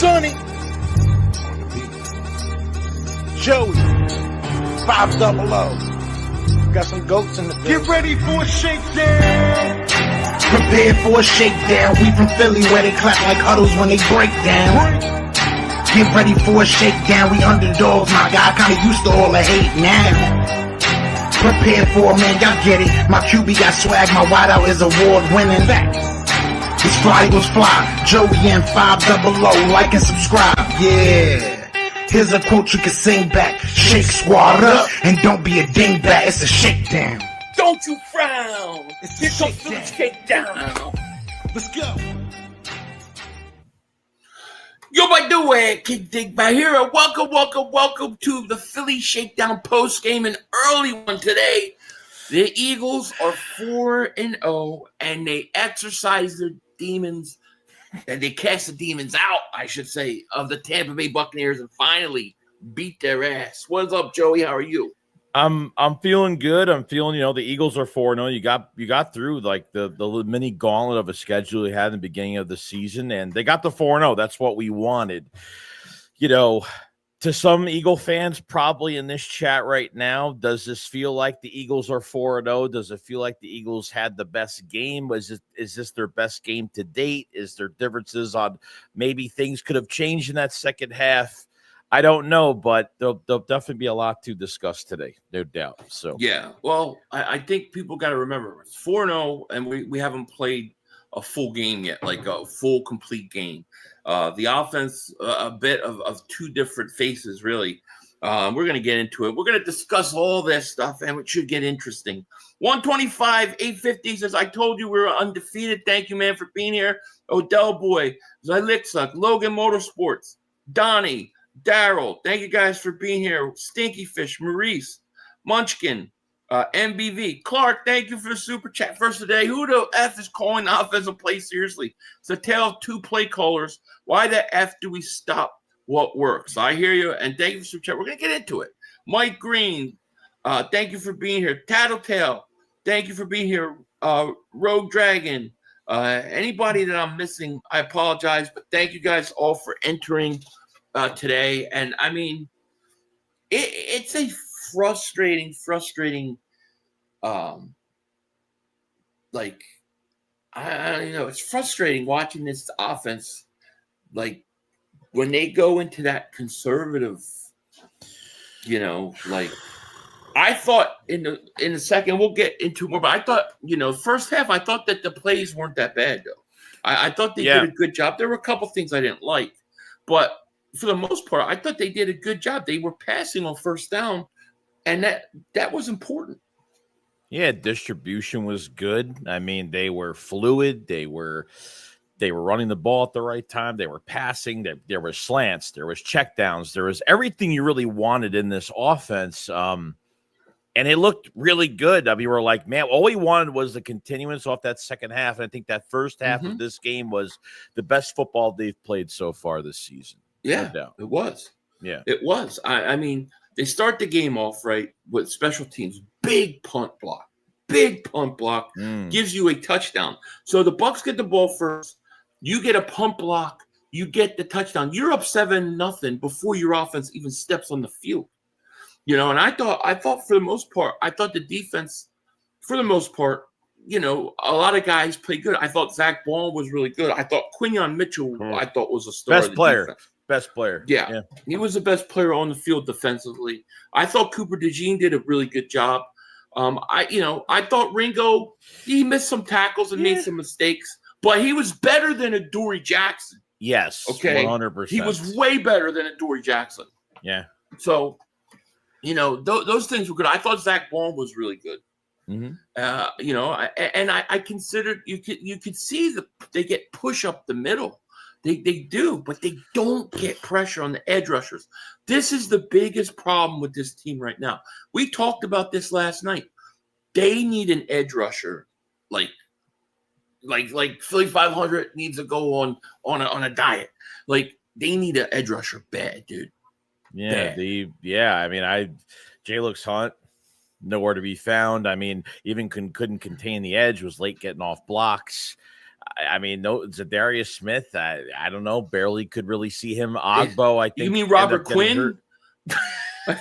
Sonny, Joey, 500. Got some goats in the building. Get ready for a shakedown. Prepare for a shakedown. We from Philly where they clap like huddles when they break down. Get ready for a shakedown. We underdogs, my guy. Kinda used to all the hate now. Prepare for it, man. Y'all get it. My QB got swag. My wideout is award winning. His fly was fly. Joey and 500. Like and subscribe. Yeah. Here's a quote you can sing back. Shake squad up and don't be a dingbat. It's a shakedown. Don't you frown. It's Here a comes the shakedown. Let's go. Yo, my new King Dig by here. Welcome to the Philly Shakedown post game, an early one today. The Eagles are 4-0, and they exercise their demons, and they cast the demons out, I should say, of the Tampa Bay Buccaneers, and finally beat their ass. What's up, Joey? How are you? I'm feeling good. I'm feeling, the Eagles are 4-0. You got through like the mini gauntlet of a schedule they had in the beginning of the season, and they got the 4-0. That's what we wanted. To some Eagle fans probably in this chat right now, does this feel like the Eagles are 4-0? Does it feel like the Eagles had the best game? Is this their best game to date? Is there differences on maybe things could have changed in that second half? I don't know, but there'll definitely be a lot to discuss today, no doubt. So yeah, well, I think people got to remember it's 4-0, and we haven't played a full game yet, like a full complete game. The offense, a bit of two different faces, really. We're going to get into it. We're going to discuss all this stuff, and it should get interesting. 125, 850 says, I told you we were undefeated. Thank you, man, for being here. Odell Boy, Zylixa, Logan Motorsports, Donnie, Daryl, thank you guys for being here. Stinky Fish, Maurice, Munchkin, MBV, Clark, thank you for the super chat first today. Who the F is calling the offensive play seriously? It's a tale of two play callers. Why the F do we stop what works? I hear you, and thank you for the super chat. We're going to get into it. Mike Green, thank you for being here. Tattletale, thank you for being here. Rogue Dragon, anybody that I'm missing, I apologize, but thank you guys all for entering today. And I mean, it's a frustrating like I don't know, it's frustrating watching this offense, like when they go into that conservative, like I thought in the second, we'll get into more, but I thought, first half, I thought that the plays weren't that bad though. I thought they did a good job. There were a couple things I didn't like, but for the most part, I thought they did a good job. They were passing on first down, and that was important. Yeah, distribution was good. I mean, they were fluid. They were running the ball at the right time. They were passing. There were slants. There was checkdowns. There was everything you really wanted in this offense. And it looked really good. I mean, we were like, man, all we wanted was the continuance off that second half. And I think that first half of this game was the best football they've played so far this season. Yeah, no doubt. It was. Yeah, it was. I mean, they start the game off right with special teams. Big punt block. Gives you a touchdown. So the Bucs get the ball first. You get a punt block. You get the touchdown. You're up 7-0 before your offense even steps on the field. And I thought for the most part, I thought the defense, for the most part, a lot of guys played good. I thought Zach Ball was really good. I thought Quinyon Mitchell, I thought was a star. Best player. Best player. Yeah, he was the best player on the field defensively. I thought Cooper DeJean did a really good job. I thought Ringo, he missed some tackles and made some mistakes, but he was better than Adoree Jackson. Yes, okay, 100%. He was way better than Adoree Jackson. Yeah. So, those things were good. I thought Zach Ball was really good. Mm-hmm. I considered you could see they get push up the middle. They do, but they don't get pressure on the edge rushers. This is the biggest problem with this team right now. We talked about this last night. They need an edge rusher, like Philly 500 needs to go on a diet. Like they need an edge rusher bad, dude. Yeah, bad. J-Lux Hunt, nowhere to be found. I mean, even couldn't contain the edge, was late getting off blocks. I mean, no, Zadarius Smith, I don't know, barely could really see him. Ogbo, I think. You mean Robert Quinn? I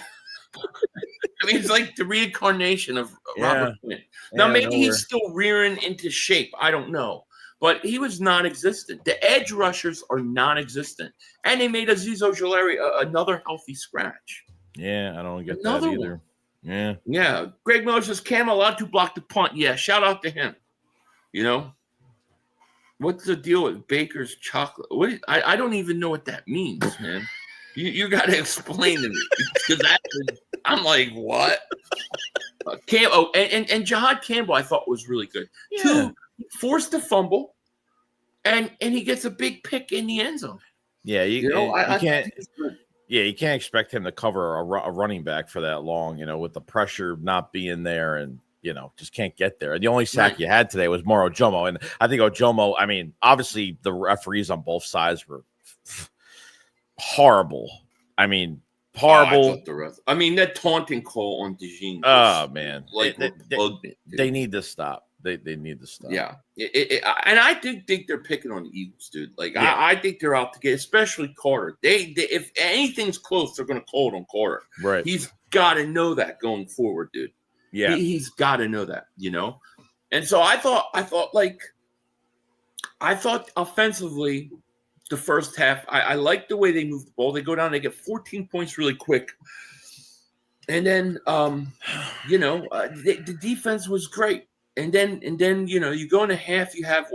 mean, it's like the reincarnation of Robert Quinn. Now, maybe he's still rearing into shape. I don't know. But he was non-existent. The edge rushers are non-existent. And they made Azeez Ojulari another healthy scratch. Yeah, I don't get that either. Yeah. Yeah. Greg Miller says, Cam allowed to block the punt. Yeah, shout out to him. You know? What's the deal with Baker's chocolate? I don't even know what that means, man. You got to explain to me. Because I'm like, what? And Jahad Campbell, I thought was really good. Yeah. 2, forced a fumble, and he gets a big pick in the end zone. Yeah, you can't. Yeah, you can't expect him to cover a running back for that long. With the pressure not being there, and just can't get there. The only sack you had today was Moro Ojomo, and I think Ojomo. I mean, obviously the referees on both sides were horrible. I mean, horrible. I mean, that taunting call on DeJean. Oh man, they need to stop. They need to stop. Yeah, and I think they're picking on the Eagles, dude. Like I think they're out to get, especially Carter. They if anything's close, they're going to call it on Carter. Right. He's got to know that going forward, dude. Yeah, he's got to know that, And so I thought offensively, the first half, I like the way they move the ball. They go down, they get 14 points really quick. And then, the defense was great. And then, you go in a half, you have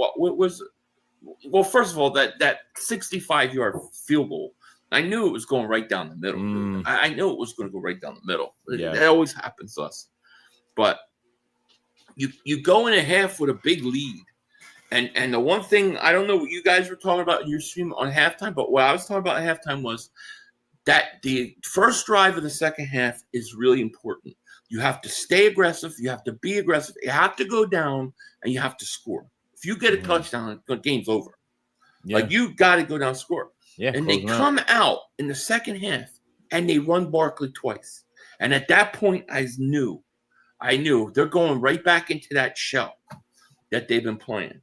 first of all, that 65-yard field goal. I knew it was going right down the middle. I knew it was going to go right down the middle. Yeah. That always happens to us. But you go in a half with a big lead. And the one thing, I don't know what you guys were talking about in your stream on halftime, but what I was talking about at halftime was that the first drive of the second half is really important. You have to stay aggressive. You have to be aggressive. You have to go down, and you have to score. If you get a touchdown, the game's over. Yeah. Like, you got to go down and score. Yeah, and they come out in the second half, and they run Barkley twice. And at that point, I knew they're going right back into that shell that they've been playing.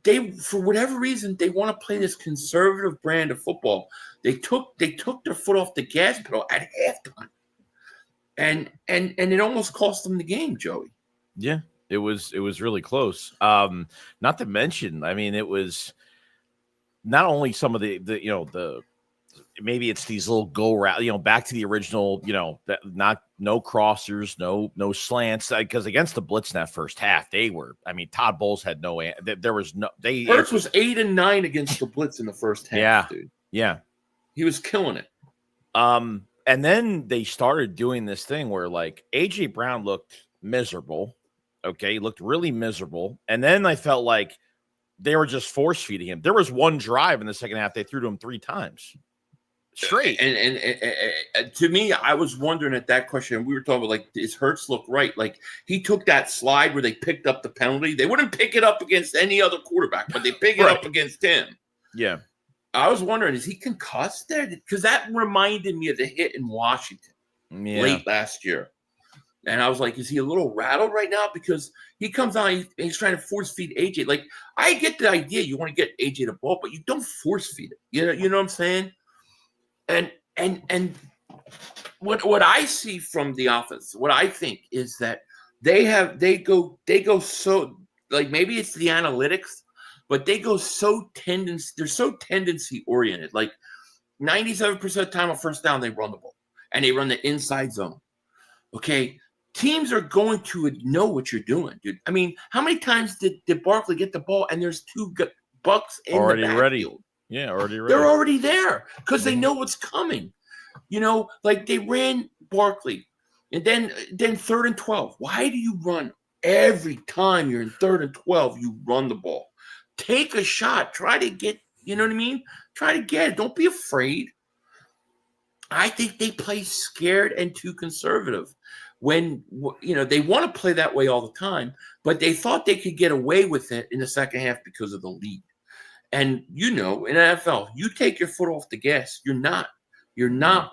They for whatever reason they want to play this conservative brand of football. They took their foot off the gas pedal at halftime, and it almost cost them the game, Joey. Yeah, it was really close. Not to mention, I mean, it was not only some of the maybe it's these little go route, back to the original, no crossers, no slants, because against the blitz in that first half, Todd Bowles had Hurts was 8 and 9 against the blitz in the first half, dude. Yeah. He was killing it. And then they started doing this thing where AJ Brown looked miserable. Okay. He looked really miserable. And then I felt like they were just force feeding him. There was one drive in the second half. They threw to him 3 times. Straight. And to me, I was wondering at that question, we were talking about, does Hurts look right? Like, he took that slide where they picked up the penalty. They wouldn't pick it up against any other quarterback, but they pick it up against him. Yeah. I was wondering, is he concussed there? Because that reminded me of the hit in Washington late last year. And I was like, is he a little rattled right now? Because he comes out, he's trying to force feed AJ. Like, I get the idea you want to get AJ the ball, but you don't force feed it. You know what I'm saying? And what I see from the offense, what I think is that they go so, maybe it's the analytics, but they go they're so tendency oriented. Like 97% of the time on first down, they run the ball and they run the inside zone. Okay. Teams are going to know what you're doing, dude. I mean, how many times did Barkley get the ball and there's 2 Bucs in already the backfield? Ready. Yeah, already ready. They're already there because they know what's coming. They ran Barkley, and then 3rd and 12. Why do you run every time you're in 3rd and 12? You run the ball. Take a shot. Try to get. You know what I mean? Try to get it. Don't be afraid. I think they play scared and too conservative. When they want to play that way all the time, but they thought they could get away with it in the second half because of the lead. And in NFL, you take your foot off the gas, you're not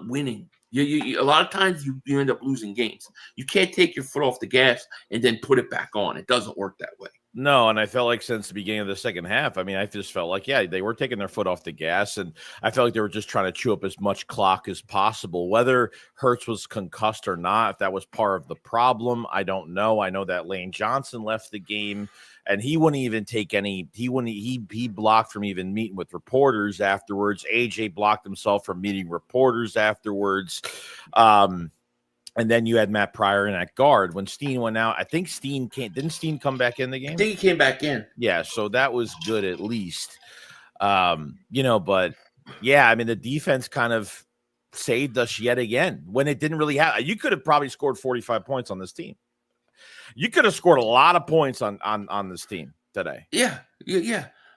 winning. A lot of times you end up losing games. You can't take your foot off the gas and then put it back on. It doesn't work that way. No, and I felt like since the beginning of the second half, I mean, I just felt like, yeah, they were taking their foot off the gas, and I felt like they were just trying to chew up as much clock as possible. Whether Hurts was concussed or not, if that was part of the problem, I don't know. I know that Lane Johnson left the game, and he wouldn't even take any. He blocked from even meeting with reporters afterwards. AJ blocked himself from meeting reporters afterwards. And then you had Matt Pryor in that guard. When Steen went out, I think didn't Steen come back in the game? I think he came back in. Yeah, so that was good at least. But yeah, I mean, the defense kind of saved us yet again when it didn't really have. You could have probably scored 45 points on this team. You could have scored a lot of points on this team today. Yeah.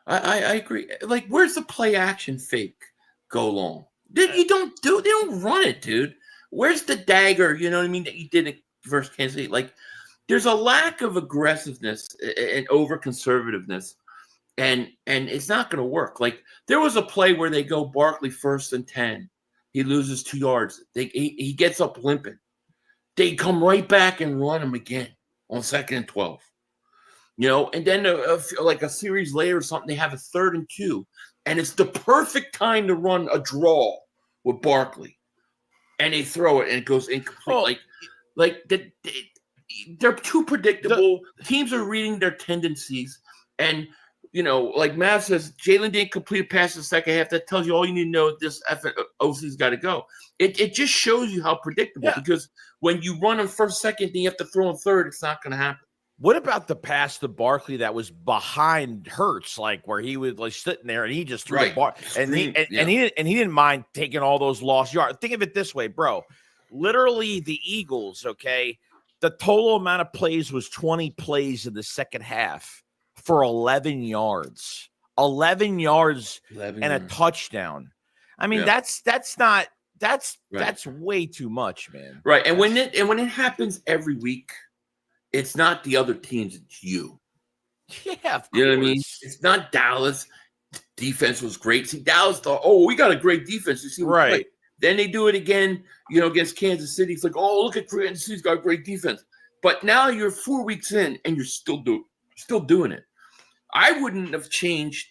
I agree. Like, where's the play action fake go long? They don't run it, dude. Where's the dagger, you know what I mean, that you did versus Kansas City? Like, there's a lack of aggressiveness and over-conservativeness, and it's not going to work. Like, there was a play where they go Barkley 1st and 10. He loses 2 yards. He gets up limping. They come right back and run him again on 2nd and 12. And then like a series later or something, they have a 3rd and 2, and it's the perfect time to run a draw with Barkley. And they throw it, and it goes incomplete. They're too predictable. Teams are reading their tendencies, and like Matt says, Jalen didn't complete a pass in the second half. That tells you all you need to know. This OC's got to go. It just shows you how predictable. Because when you run on 1st, 2nd, then you have to throw on 3rd. It's not going to happen. What about the pass to Barkley that was behind Hurts, like where he was like sitting there and he just threw the ball, and he didn't mind taking all those lost yards. Think of it this way, bro. Literally, the Eagles, okay, the total amount of plays was 20 plays in the second half for 11 yards. 11 yards and a touchdown. I mean, that's way too much, man. Right, and when it happens every week. It's not the other teams, it's you. Yeah, of course. You know what I mean? It's not Dallas. Defense was great. See, Dallas thought, we got a great defense. You see, right. Then they do it again, against Kansas City. It's like, look at Kansas City's got great defense. But now you're 4 weeks in and you're still doing it. I wouldn't have changed,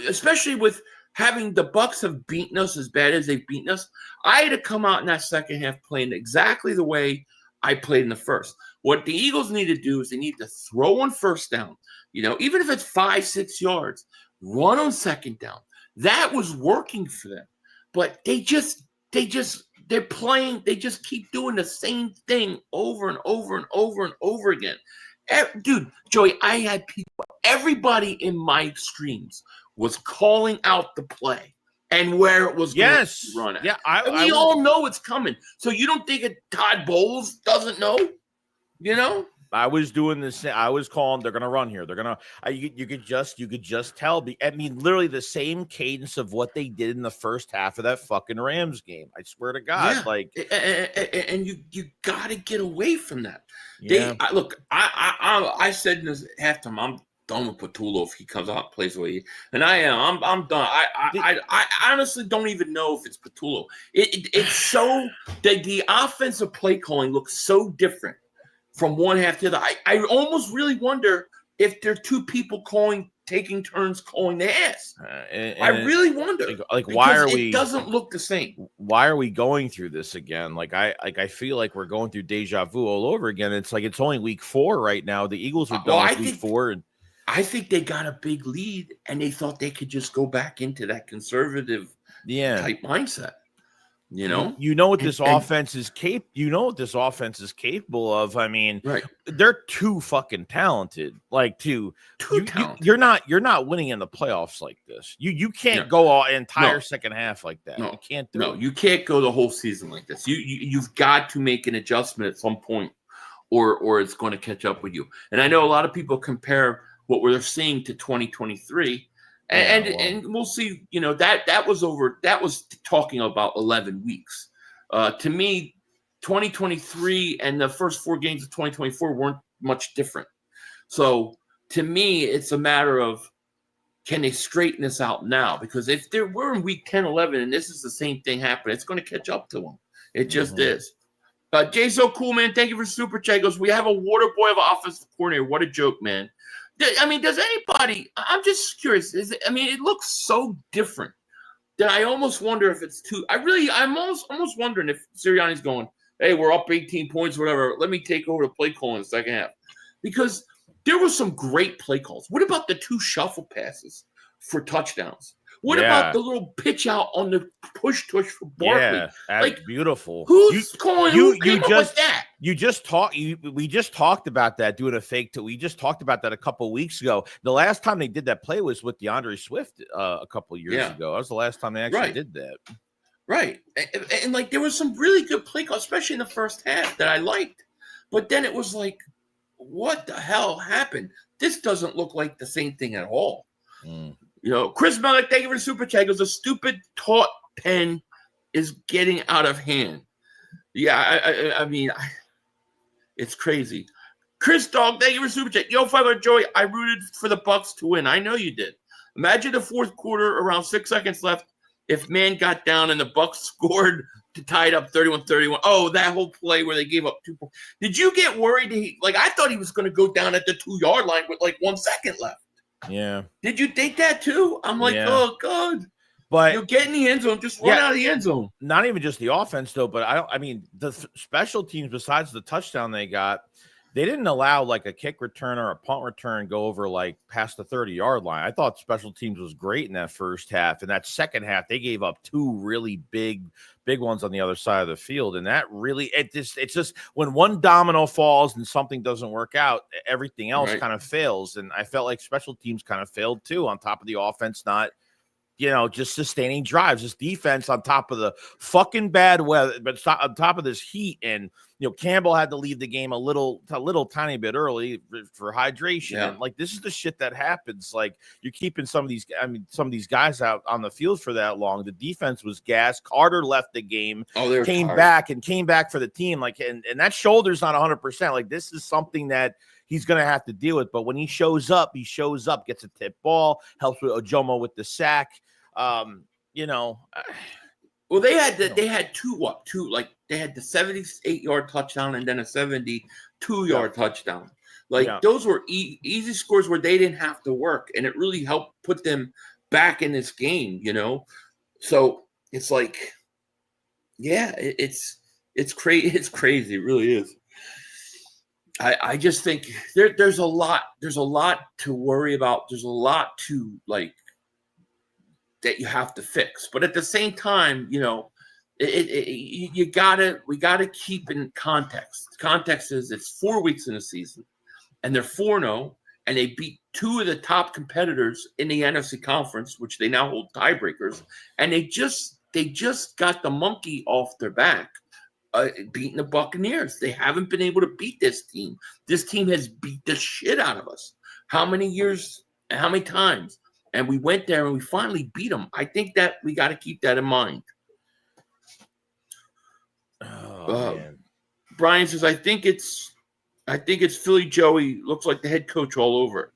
especially with having the Bucs have beaten us as bad as they've beaten us. I had to come out in that second half playing exactly the way I played in the first. What the Eagles need to do is they need to throw on 1st down, even if it's 5-6 yards, run on 2nd down. That was working for them, but they're playing. They just keep doing the same thing over and over and over and over again. Dude, Joey, I had everybody in my streams was calling out the play and where it was going to run at. Yeah, we all know it's coming. So you don't think Todd Bowles doesn't know? I was doing this. I was calling. They're gonna run here. They're gonna. You could just tell. I mean, literally the same cadence of what they did in the first half of that fucking Rams game. I swear to God, and you got to get away from that. Yeah. I said in this halftime, I'm done with Patullo if he comes out and plays the way and I am. I'm done. I honestly don't even know if it's Patullo. It's so the offensive play calling looks so different from one half to the other. I almost really wonder if there are 2 people taking turns calling the ass. I really wonder. Like why are we? It doesn't look the same. Why are we going through this again? I feel like we're going through deja vu all over again. It's like it's only week 4 right now. The Eagles are done week 4. And I think they got a big lead and they thought they could just go back into that conservative type mindset. What this offense is capable of. I mean, they're too fucking talented. Like too talented. You're not winning in the playoffs like this. You can't go all entire second half like that. You can't do it. You can't go the whole season like this. You've got to make an adjustment at some point, or it's going to catch up with you. And I know a lot of people compare what we're seeing to 2023. And we'll see, that was over. That was talking about 11 weeks. To me, 2023 and the first 4 games of 2024 weren't much different. So to me, it's a matter of, can they straighten this out now? Because if we're in week 10, 11, and this is the same thing happening, it's going to catch up to them. It just is. Jay So Cool, man, thank you for super chat. Goes, we have a water boy of offensive coordinator. What a joke, man. I mean, does anybody? I'm just curious. It looks so different that I almost wonder if it's too. I'm almost wondering if Sirianni's going, hey, we're up 18 points, whatever. Let me take over the play call in the second half, because there were some great play calls. What about the 2 shuffle passes for touchdowns? What about the little pitch out on the push tush for Barkley? Yeah, that's beautiful. Who came up with that? We just talked about that doing a fake. We just talked about that a couple of weeks ago. The last time they did that play was with DeAndre Swift a couple of years ago. That was the last time they actually did that. Right, and like there was some really good play calls, especially in the first half that I liked. But then it was like, what the hell happened? This doesn't look like the same thing at all. Chris Melick, thank you for the super chat. Goes, a stupid taught pen is getting out of hand. Yeah, I mean, it's crazy. Chris Dog, thank you for the super chat. Yo, Father Joey, I rooted for the Bucs to win. I know you did. Imagine the fourth quarter, around 6 seconds left, if man got down and the Bucs scored to tie it up 31-31. Oh, that whole play where they gave up 2 points. Did you get worried? I thought he was going to go down at the 2-yard line with 1 second left. Yeah. Did you think that too? I'm like, oh God. But get in the end zone, just run out of the end zone. Not even just the offense though, but the special teams, besides the touchdown they got, they didn't allow a kick return or a punt return go over past the 30-yard line. I thought special teams was great in that first half. In that second half, they gave up 2 really big ones on the other side of the field. And that really, it's just when one domino falls and something doesn't work out, everything else kind of fails. And I felt like special teams kind of failed too, on top of the offense not, just sustaining drives. This defense on top of the fucking bad weather, but on top of this heat, and Campbell had to leave the game a little tiny bit early for hydration. Yeah. And this is the shit that happens. You're keeping some of these guys out on the field for that long. The defense was gassed. Carter left the game, came back for the team. And that shoulder's not 100%. This is something that he's going to have to deal with. But when he shows up, gets a tip ball, helps with Ojomo with the sack. Well, they had they had they had the 78-yard touchdown and then a 72-yard touchdown. Those were easy scores where they didn't have to work, and it really helped put them back in this game. So it's it's crazy. It's crazy. It really is. I just think there's a lot to worry about. There's a lot to that you have to fix. But at the same time, we gotta keep in context. Context is it's 4 weeks in a season, and they're 4-0, and they beat 2 of the top competitors in the NFC conference, which they now hold tiebreakers, and they just got the monkey off their back. Beating the Buccaneers. They haven't been able to beat this team. This team has beat the shit out of us. How many years, how many times? And we went there and we finally beat them. I think that we got to keep that in mind. Man. Brian says, I think it's Philly Joey. Looks like the head coach all over it.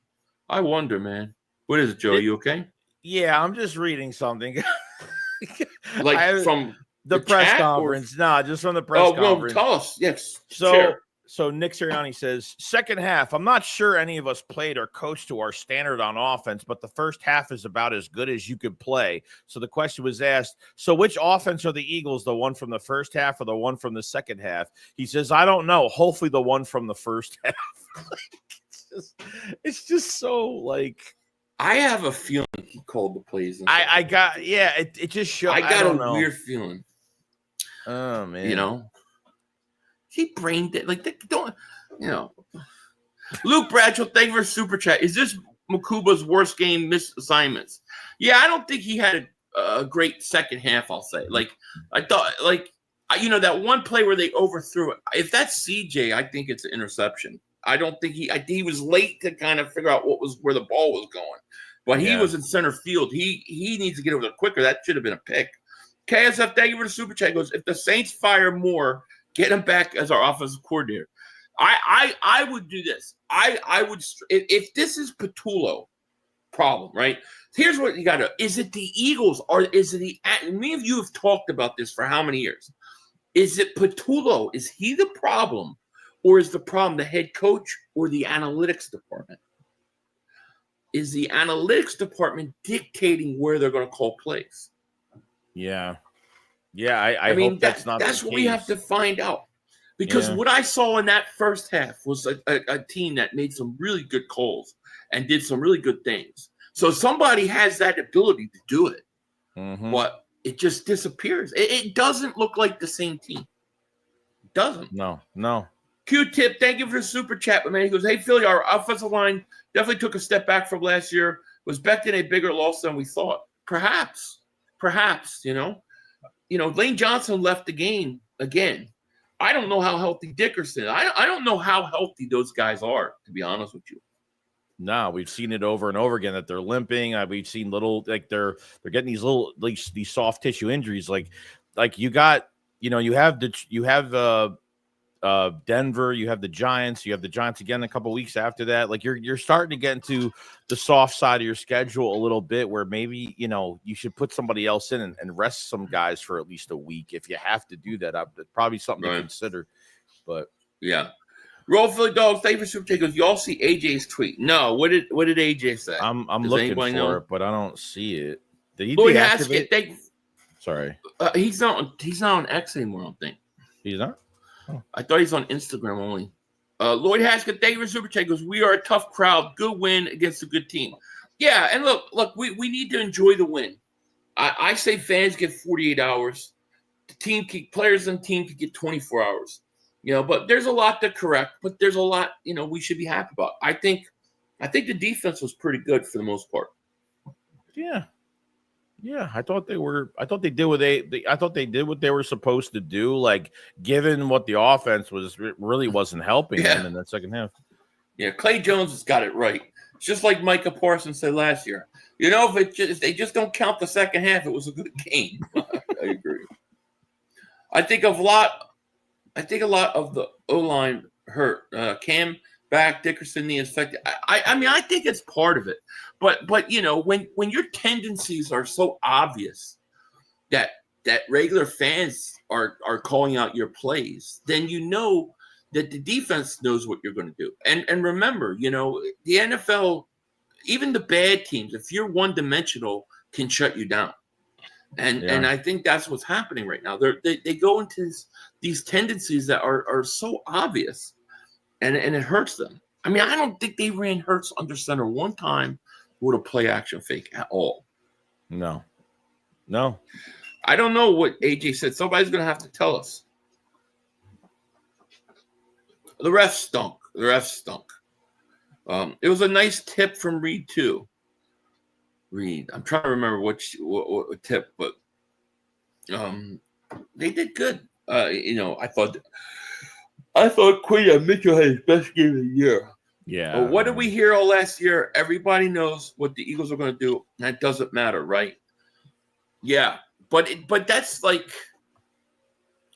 I wonder, man. What is it, Joey? You okay? Yeah, I'm just reading something. From the press conference. No, just from the press conference. No, tell us. Yes. So Nick Sirianni says, second half, I'm not sure any of us played or coached to our standard on offense, but the first half is about as good as you could play. So the question was asked, so which offense are the Eagles, the one from the first half or the one from the second half? He says, I don't know. Hopefully the one from the first half. It's just so I have a feeling he called the plays. It just showed. I got a weird feeling. Oh, man. He brained it. Luke Bradshaw, thank you for super chat. Is this Makuba's worst game, missed assignments? Yeah, I don't think he had a great second half, I'll say. I thought, that one play where they overthrew it. If that's CJ, I think it's an interception. I don't think he was late to kind of figure out where the ball was going. But he was in center field. He needs to get over there quicker. That should have been a pick. KSF, thank you for the super chat. Goes, if the Saints fire Moore, get him back as our offensive coordinator. I would do this. I would, if this is Patullo problem, right? Here's what you got to, is it the Eagles or is it me and you have talked about this for how many years? Is it Patullo? Is he the problem? Or is the problem the head coach or the analytics department? Is the analytics department dictating where they're going to call plays? Yeah. Yeah, I mean, hope that's not that's the what case. We have to find out. Because what I saw in that first half was a team that made some really good calls and did some really good things. So somebody has that ability to do it. Mm-hmm. But it just disappears. It doesn't look like the same team. It doesn't. No. Q-Tip, thank you for the super chat, man. He goes, hey, Philly, our offensive line definitely took a step back from last year. Was Becton a bigger loss than we thought? Perhaps, Lane Johnson left the game again. I don't know how healthy Dickerson is. I don't know how healthy those guys are, to be honest with you. No, we've seen it over and over again that they're limping. We've seen little, like they're getting these little, these soft tissue injuries. Like you got, you have Denver, you have the Giants again a couple weeks after that. Like you're starting to get into the soft side of your schedule a little bit, where maybe you should put somebody else in and rest some guys for at least a week if you have to do that. That's probably something to consider. But yeah. Roll Philly Dogs, thank you for super takers. Y'all see AJ's tweet? No. What did AJ say? I'm looking for it, but I don't see it. Did he Lloyd deactivate? Sorry. He's not on X anymore, I don't think. He's not? Oh. I thought he's on Instagram only. Lloyd Haskett, thank you for super takers. We are a tough crowd. Good win against a good team. Yeah, and look, we need to enjoy the win. I say fans get 48 hours. Players and team could get 24 hours. But there's a lot to correct, but there's a lot, we should be happy about. I think the defense was pretty good for the most part. Yeah. Yeah, I thought they did what they were supposed to do, like given what the offense was, it really wasn't helping them in that second half. Yeah, Clay Jones has got it right. It's just like Micah Parsons said last year. If they just don't count the second half, it was a good game. I agree. I think a lot of the O-line hurt. Cam back, Dickerson knee infected. I mean, I think it's part of it. But when your tendencies are so obvious that regular fans are calling out your plays, then that the defense knows what you're going to do. And remember, the NFL, even the bad teams, if you're one-dimensional, can shut you down. And I think that's what's happening right now. They go into these tendencies that are so obvious, and it hurts them. I mean, I don't think they ran Hurts under center one time with a play action fake at all. No. I don't know what AJ said. Somebody's going to have to tell us. The refs stunk. It was a nice tip from Reed too. I'm trying to remember what tip, but they did good. I thought Quinn Mitchell had his best game of the year. Yeah. But what did we hear all last year? Everybody knows what the Eagles are going to do. That doesn't matter, right? Yeah, but that's like,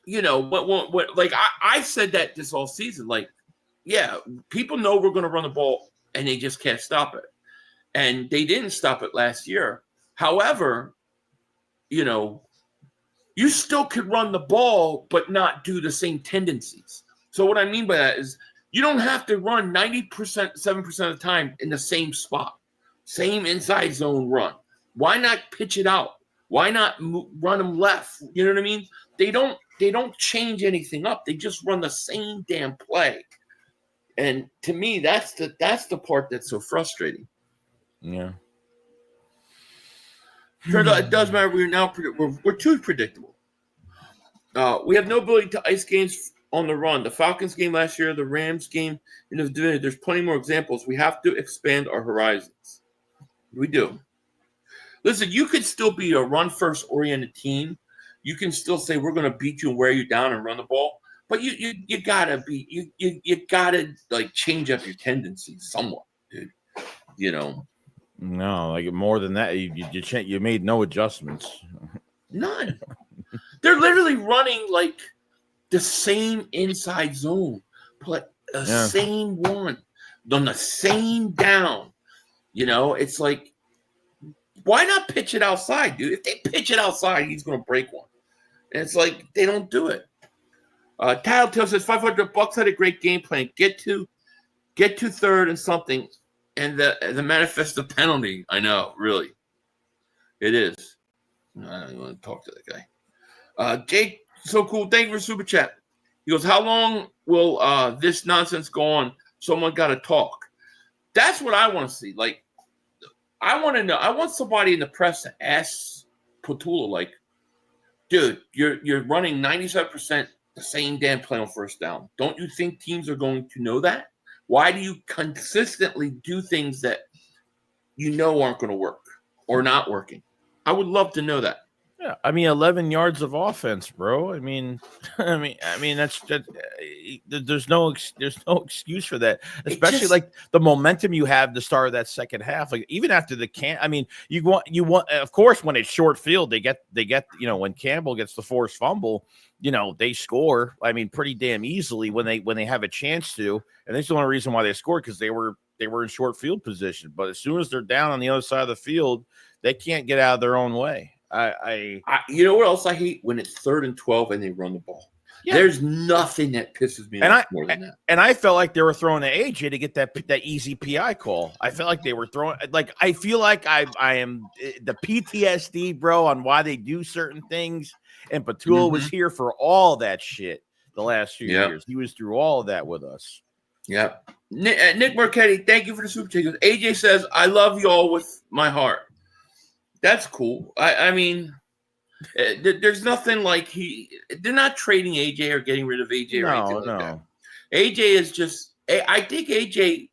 what like I said that this all season. Like, yeah, people know we're going to run the ball, and they just can't stop it. And they didn't stop it last year. However, you still could run the ball, but not do the same tendencies. So what I mean by that is you don't have to run 90%, 7% of the time in the same spot, same inside zone run. Why not pitch it out? Why not run them left? You know what I mean? They don't change anything up. They just run the same damn play. And to me, that's the part that's so frustrating. Yeah. Turns out it does matter. We're too predictable. We have no ability to ice games on the run. The Falcons game last year, the Rams game in the division. There's plenty more examples. We have to expand our horizons. We do. Listen, you could still be a run-first oriented team. You can still say we're going to beat you and wear you down and run the ball. But you gotta like change up your tendencies somewhat, dude. No, like more than that, you made no adjustments. None. They're literally running like the same inside zone, but same one on the same down. It's like, why not pitch it outside, dude? If they pitch it outside, he's going to break one. And it's like they don't do it. Tattletale says $500 had a great game plan. Get to third and something, and the manifest the penalty. I know, really, it is. I don't even want to talk to that guy. Jake, so cool. Thank you for super chat. He goes, how long will this nonsense go on? Someone got to talk. That's what I want to see. Like, I want to know. I want somebody in the press to ask Patula, like, dude, you're running 97% the same damn play on first down. Don't you think teams are going to know that? Why do you consistently do things that you know aren't going to work or not working? I would love to know that. Yeah, I mean, 11 yards of offense, bro. I mean, that's there's no excuse for that, especially like the momentum you have the start of that second half. Like even after I mean, you want, of course, when it's short field, they get, when Campbell gets the forced fumble, they score. I mean, pretty damn easily when they have a chance to, and that's the only reason why they scored because they were in short field position. But as soon as they're down on the other side of the field, they can't get out of their own way. You know what else I hate? When it's 3rd and 12 and they run the ball. Yeah. There's nothing that pisses me off more than that. And I felt like they were throwing to AJ to get that easy PI call. I felt like they were throwing, like, I feel like I am the PTSD, bro, on why they do certain things. And Patula was here for all that shit the last few years. He was through all of that with us. Yeah. Nick Marchetti, thank you for the super chat. AJ says, I love y'all with my heart. That's cool. I mean, there's nothing like they're not trading AJ or getting rid of AJ or anything like that. AJ is just, I think AJ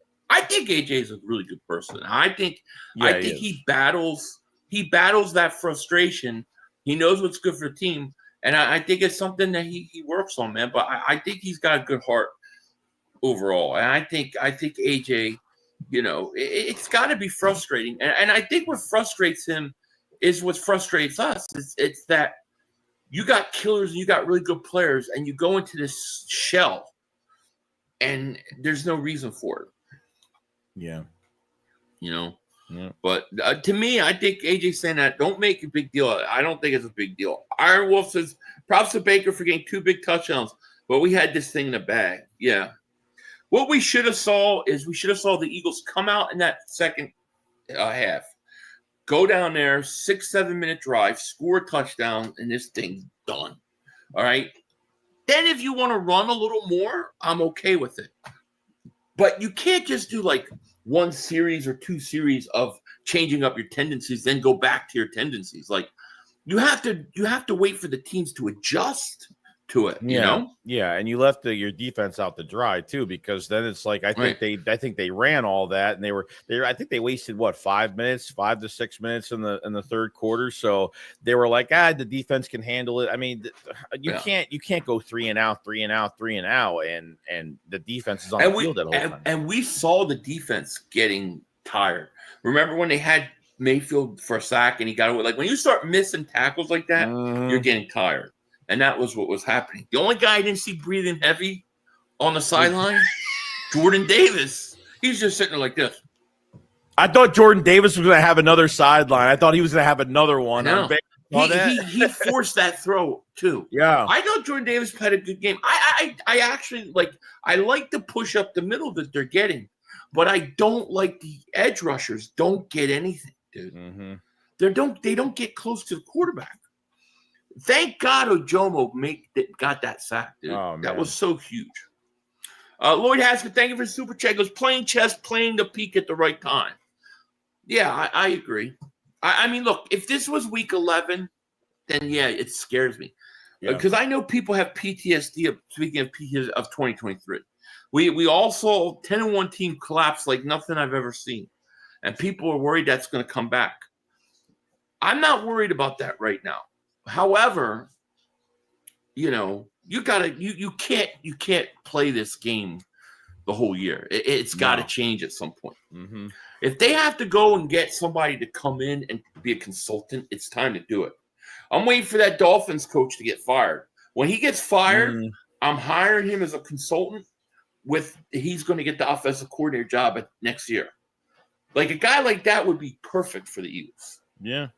is a really good person. I think he battles that frustration. He knows what's good for the team. And I think it's something that he works on, man. But I think he's got a good heart overall. And I think AJ, it's got to be frustrating. And I think what frustrates him is what frustrates us. It's that you got killers and you got really good players, and you go into this shell, and there's no reason for it. Yeah. Yeah. But to me, I think AJ saying that, don't make a big deal. I don't think it's a big deal. Iron Wolf says, props to Baker for getting 2 big touchdowns, but we had this thing in the bag. Yeah. What we should have saw the Eagles come out in that second half. Go down there, 6-7 minute drive, score a touchdown, and this thing's done. All right. Then if you want to run a little more, I'm okay with it. But you can't just do like 1 series or 2 series of changing up your tendencies, then go back to your tendencies. Like you have to wait for the teams to adjust to it. Yeah, and you left your defense out to dry too, because then it's like I think they ran all that, and I think they wasted 5 to 6 minutes in the third quarter. So they were like, the defense can handle it. I mean, you can't go 3 and out, and the defense is on the field that whole time. And we saw the defense getting tired. Remember when they had Mayfield for a sack and he got away? Like when you start missing tackles like that, you're getting tired. And that was what was happening. The only guy I didn't see breathing heavy on the sideline, Jordan Davis. He's just sitting there like this. I thought Jordan Davis was going to have another sideline. I thought he was going to have another one. No. He forced that throw too. Yeah. I thought Jordan Davis had a good game. I actually I like the push up the middle that they're getting, but I don't like the edge rushers don't get anything, dude. Mm-hmm. They don't get close to the quarterback. Thank God Ojomo got that sack, dude. Oh, that was so huge. Lloyd Haskell, thank you for the super chat. Goes playing chess, playing the peak at the right time. Yeah, I agree. I mean, look, if this was week 11, then yeah, it scares me. Because I know people have PTSD, speaking of PTSD, of 2023. We all saw 10-1 team collapse like nothing I've ever seen. And people are worried that's going to come back. I'm not worried about that right now. However, you can't play this game the whole year. It's got to change at some point. Mm-hmm. If they have to go and get somebody to come in and be a consultant, it's time to do it. I'm waiting for that Dolphins coach to get fired. When he gets fired, I'm hiring him as a consultant. He's going to get the offensive coordinator job next year. Like a guy like that would be perfect for the Eagles. Yeah,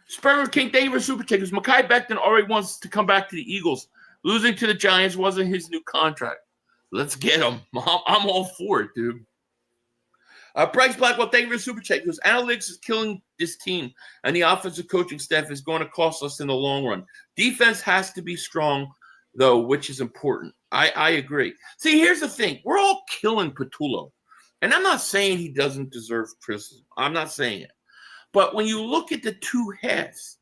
Spermer King, thank you for super tickets. Mekhi Becton already wants to come back to the Eagles. Losing to the Giants wasn't his new contract. Let's get him. I'm all for it, dude. Bryce Blackwell, thank you for the super chat. Because analytics is killing this team, and the offensive coaching staff is going to cost us in the long run. Defense has to be strong, though, which is important. I agree. See, here's the thing. We're all killing Patullo. And I'm not saying he doesn't deserve criticism. I'm not saying it. But when you look at the two halves,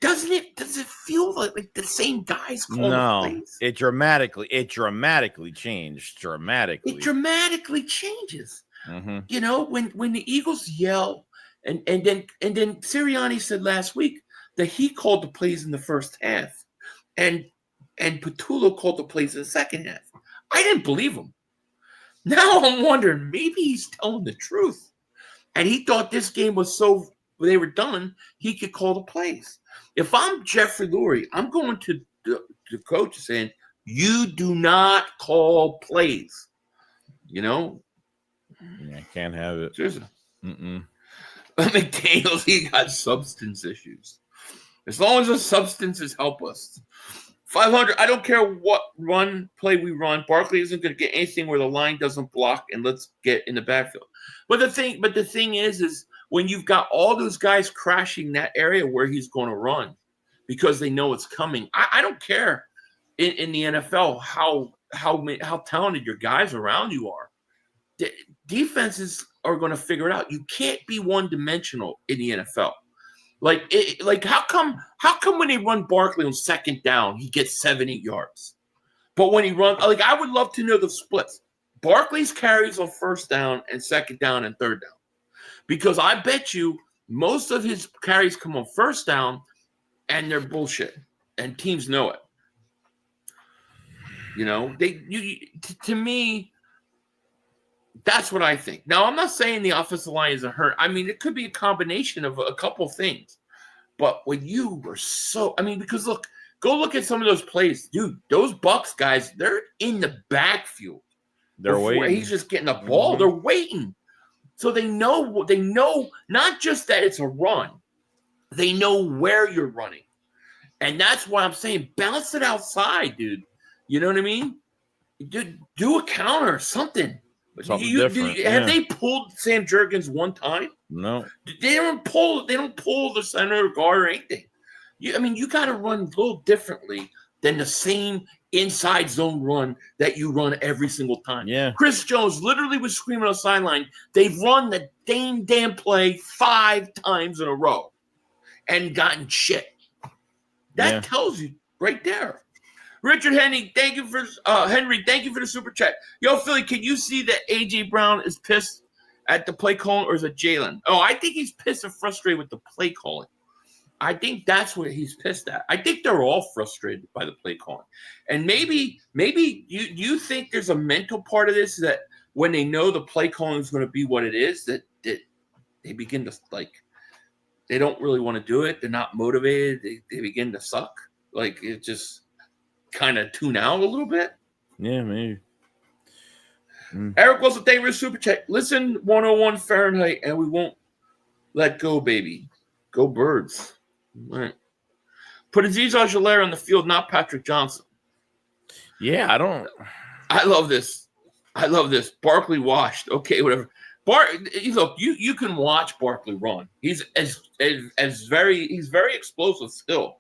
does it feel like the same guys calling plays? It dramatically changed. It dramatically changes. Mm-hmm. You know, when the Eagles yell, and then Sirianni said last week that he called the plays in the first half, and Patullo called the plays in the second half. I didn't believe him. Now I'm wondering, maybe he's telling the truth, and he thought this game was so they were done, he could call the plays. If I'm Jeffrey Lurie, I'm going to the coach saying, you do not call plays. You know? I can't have it. Seriously. McDaniels, he got substance issues. As long as the substances help us. 500, I don't care what play we run. Barkley isn't going to get anything where the line doesn't block, and let's get in the backfield. But the thing is when you've got all those guys crashing that area where he's going to run because they know it's coming. I don't care in the NFL how talented your guys around you are. Defenses are going to figure it out. You can't be one-dimensional in the NFL. Like how come when they run Barkley on second down, he gets 7-8 yards? But when he runs, like, I would love to know the splits. Barkley's carries on first down and second down and third down. Because I bet you most of his carries come on first down and they're bullshit. And teams know it. You know, to me, that's what I think. Now, I'm not saying the offensive line isn't hurt. I mean, it could be a combination of a couple of things. But when you were because look, go look at some of those plays. Dude, those Bucs guys, they're in the backfield. They're waiting. He's just getting the ball. They're waiting. So they know not just that it's a run. They know where you're running. And that's why I'm saying bounce it outside, dude. You know what I mean? Do a counter, something. Have they pulled Sam Jurgens one time? No. They don't pull the center guard or anything. You got to run a little differently than the same inside zone run that you run every single time. Yeah. Chris Jones literally was screaming on the sideline. They've run the damn play 5 times in a row and gotten shit. That tells you right there. Richard Henry, thank you for the super chat. Yo, Philly, can you see that A.J. Brown is pissed at the play calling, or is it Jalen? Oh, I think he's pissed and frustrated with the play calling. I think that's what he's pissed at. I think they're all frustrated by the play calling. And maybe you think there's a mental part of this that when they know the play calling is going to be what it is, that they begin to, like, they don't really want to do it. They're not motivated. They begin to suck. Like, it just kind of tune out a little bit. Yeah, maybe. Eric Wilson, thank you for the super chat. Listen, 101 Fahrenheit, and we won't let go, baby. Go Birds. All right. Put Azeez Ojulari on the field, not Patrick Johnson. Yeah, I love this. Barkley washed. Okay, whatever. Look, you can watch Barkley run. He's very explosive still.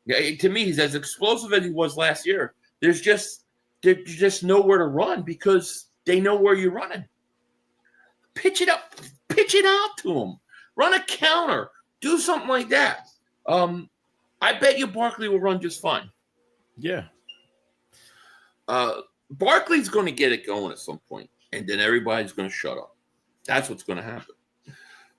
Yeah, to me, he's as explosive as he was last year. There's just nowhere to run because they know where you're running. Pitch it up, pitch it out to him. Run a counter, do something like that. I bet you Barkley will run just fine. Yeah. Barkley's going to get it going at some point, and then everybody's going to shut up. That's what's going to happen.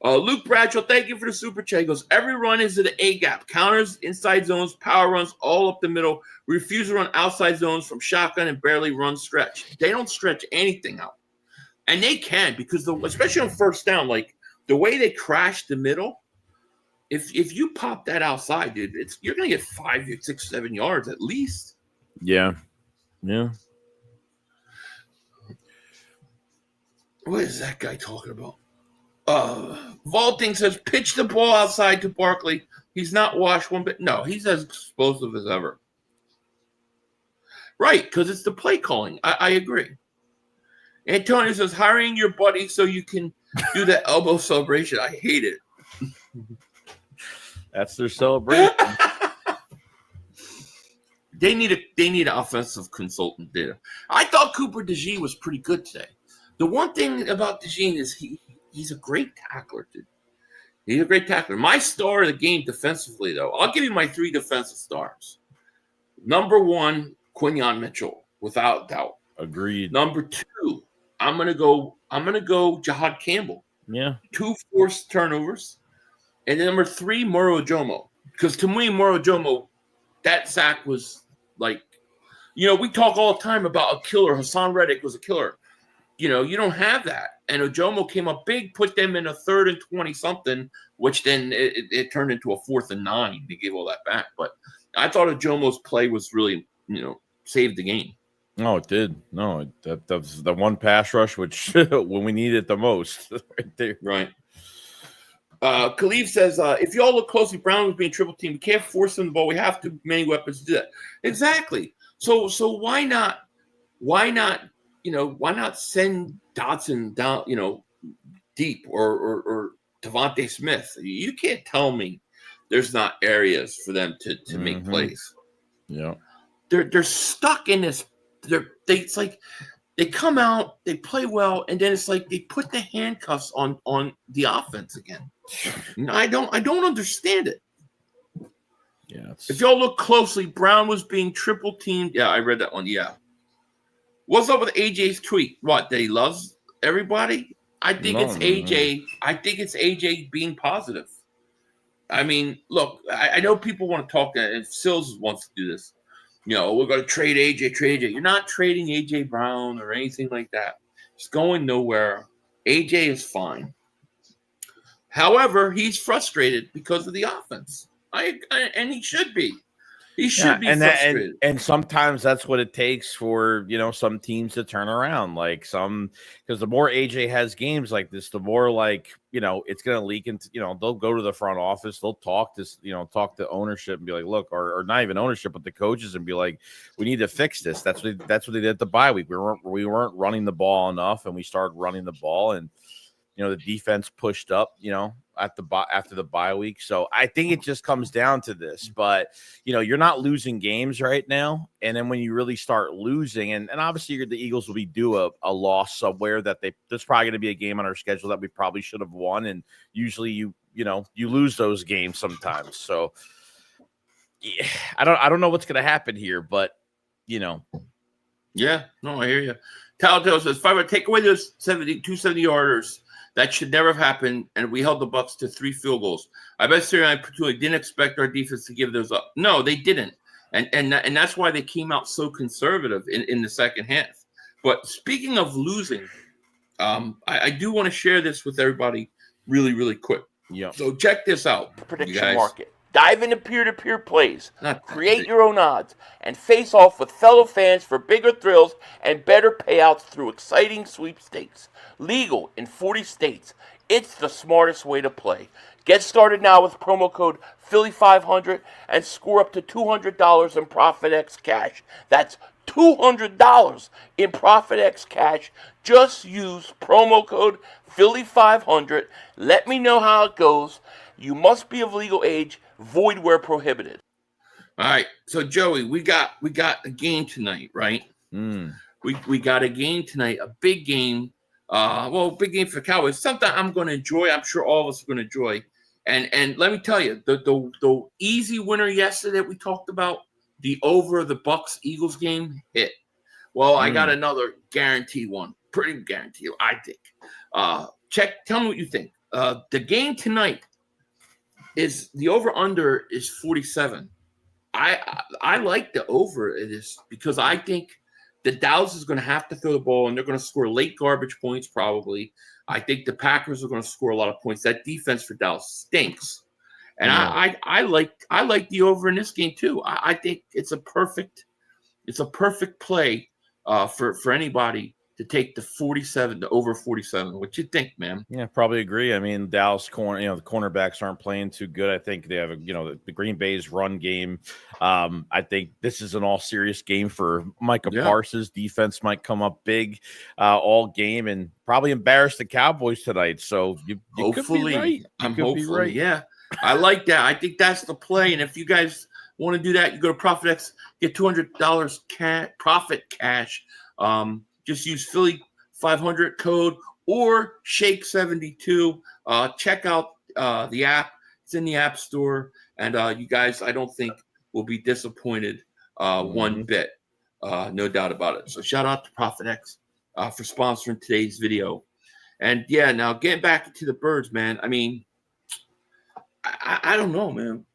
Luke Bradshaw, thank you for the super chat. He goes, every run is an A gap. Counters, inside zones, power runs, all up the middle. Refuse to run outside zones from shotgun and barely run stretch. They don't stretch anything out. And they can because, especially on first down, like the way they crash the middle, if you pop that outside, dude, you're going to get 5, 6, 7 yards at least. Yeah. Yeah. What is that guy talking about? Vaulting says, pitch the ball outside to Barkley. He's not washed one bit. No, he's as explosive as ever. Right, because it's the play calling. I agree. Antonio says hiring your buddy so you can do the elbow celebration. I hate it. That's their celebration. They need an offensive consultant there. I thought Cooper DeJean was pretty good today. The one thing about DeJean is he's a great tackler, dude. He's a great tackler. My star of the game defensively, though, I'll give you my 3 defensive stars. Number 1, Quinyon Mitchell, without doubt. Agreed. Number 2, I'm gonna go Jahad Campbell. Yeah. 2 forced turnovers. And then number 3, Moro Jomo. Because to me, Moro Jomo, that sack was like, we talk all the time about a killer. Hassan Reddick was a killer. You don't have that. And Ojomo came up big, put them in a 3rd and 20-something, which then it turned into a 4th and 9. They gave all that back. But I thought Ojomo's play was really, saved the game. No, it did. No, that was the one pass rush, which when we needed it the most, right there. Right. Khalif says, if you all look closely, Brown was being triple teamed. We can't force him the ball. We have too many weapons to do that. Exactly. So why not, why not send Dotson down, deep or Devontae Smith? You can't tell me there's not areas for them to make plays. Yeah. They're stuck in this. It's like they come out, they play well, and then it's like they put the handcuffs on the offense again. I don't understand it. Yeah. If y'all look closely, Brown was being triple teamed. Yeah, I read that one. Yeah. What's up with AJ's tweet? What, that he loves everybody? I think it's AJ. I think it's AJ being positive. I mean, look, I know people want to talk, and Sills wants to do this. We're going to trade AJ. You're not trading AJ Brown or anything like that. It's going nowhere. AJ is fine. However, he's frustrated because of the offense. And he should be. He should be frustrated. And sometimes that's what it takes for, some teams to turn around. Because the more AJ has games like this, the more it's going to leak into, they'll go to the front office, they'll talk to ownership and be like, look, or not even ownership, but the coaches, and be like, we need to fix this. That's what they did at the bye week. We weren't running the ball enough, and we started running the ball, and the defense pushed up, after the bye week. So I think it just comes down to this. But you're not losing games right now, and then when you really start losing, and obviously the Eagles will be due a loss somewhere that there's probably going to be a game on our schedule that we probably should have won, and usually you lose those games sometimes. So yeah, I don't know what's going to happen here, but Yeah, no, I hear you. Talatell says, if I would take away those 270-yarders, that should never have happened, and we held the Bucs to 3 field goals. I bet Siri and I particularly didn't expect our defense to give those up. No, they didn't, and that's why they came out so conservative in the second half. But speaking of losing, I do want to share this with everybody really, really quick. Yeah. So check this out, prediction market. Dive into peer-to-peer plays, create your own odds, and face off with fellow fans for bigger thrills and better payouts through exciting sweepstakes. Legal in 40 states. It's the smartest way to play. Get started now with promo code Philly500 and score up to $200 in ProfitX cash. That's $200 in ProfitX cash. Just use promo code Philly500. Let me know how it goes. You must be of legal age. Void where prohibited. All right. So Joey, we got a game tonight, right? We got a game tonight, a big game. Big game for the Cowboys. Something I'm going to enjoy. I'm sure all of us are going to enjoy. And let me tell you, the easy winner yesterday that we talked about, the over the Bucs Eagles game hit. Well, I got another guaranteed one, pretty guaranteed, I think. Tell me what you think. The game tonight is the over under is 47. I like the over it is because I think the Dallas is going to have to throw the ball, and they're going to score late garbage points probably. I think the Packers are going to score a lot of points. That defense for Dallas stinks, and I like the over in this game too. I think it's a perfect play for anybody to take the 47 to over 47. What you think, man? Yeah, probably agree. I mean, Dallas the cornerbacks aren't playing too good. I think they have the Green Bay's run game. I think this is an all serious game for Micah Parsons. Defense might come up big all game and probably embarrass the Cowboys tonight. So you hopefully, could be right. I'm hopefully, yeah. I like that. I think that's the play. And if you guys want to do that, you go to ProfitX, get $200 profit cash. Just use Philly 500 code or Shake72. Check out the app. It's in the App Store. And you guys, I don't think, will be disappointed one bit. No doubt about it. So shout out to ProfitX for sponsoring today's video. And yeah, now getting back to the birds, man. I mean, I don't know, man.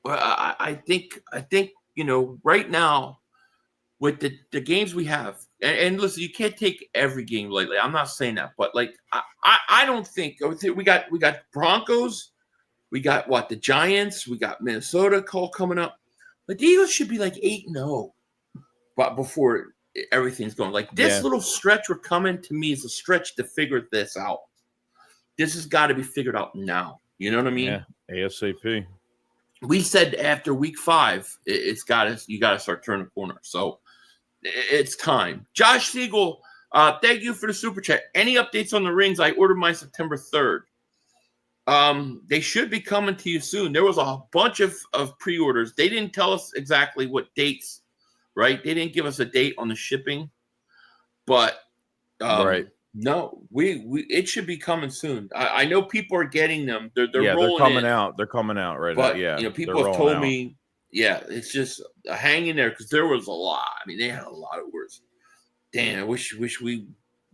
Well, I think right now with the games we have, and listen, you can't take every game lately. I'm not saying that, but like I don't think we got Broncos, we got the Giants, we got Minnesota coming up. But the Eagles should be like 8-0, but before everything's going. Like this little stretch we're coming to me is a stretch to figure this out. This has got to be figured out now. You know what I mean? Yeah, ASAP. We said after week 5, you got to start turning the corner. So it's time. Josh Siegel, thank you for the super chat. Any updates on the rings? I ordered mine September 3rd. They should be coming to you soon. There was a bunch of pre-orders. They didn't tell us exactly what dates, right? They didn't give us a date on the shipping, but right. No, it should be coming soon. I know people are getting them. They're rolling. They're coming out. They're coming out right now. Yeah, people have told me. Yeah, it's just hang in there because there was a lot. I mean, they had a lot of words. Damn, I wish we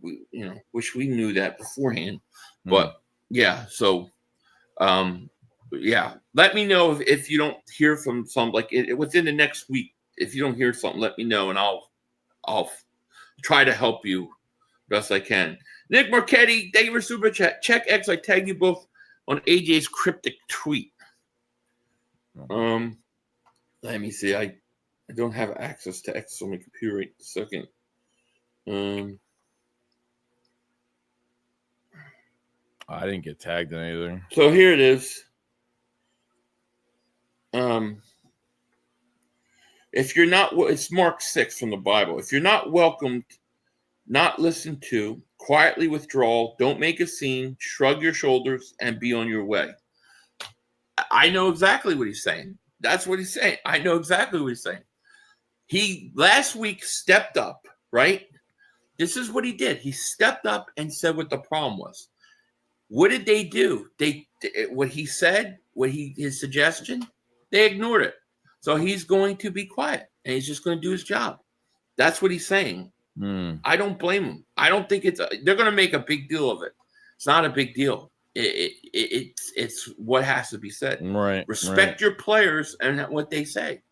knew that beforehand. But yeah, so let me know if you don't hear from some within the next week. If you don't hear something, let me know and I'll try to help you best I can. Nick Marchetti, thank you for super chat. Check X. I tag you both on AJ's cryptic tweet. Let me see. I don't have access to X on my computer right this second. I didn't get tagged in anything. So here it is. If you're not, it's Mark 6 from the Bible. If you're not welcomed, not listened to, quietly withdraw, don't make a scene, shrug your shoulders, and be on your way. I know exactly what he's saying. That's what he's saying. I know exactly what he's saying. He last week stepped up, right? This is what he did. He stepped up and said what the problem was. What did they do? What he said, his suggestion, they ignored it. So he's going to be quiet and he's just going to do his job. That's what he's saying. I don't blame him. I don't think they're going to make a big deal of it. It's not a big deal. It's what has to be said. Right. Respect your players and what they say.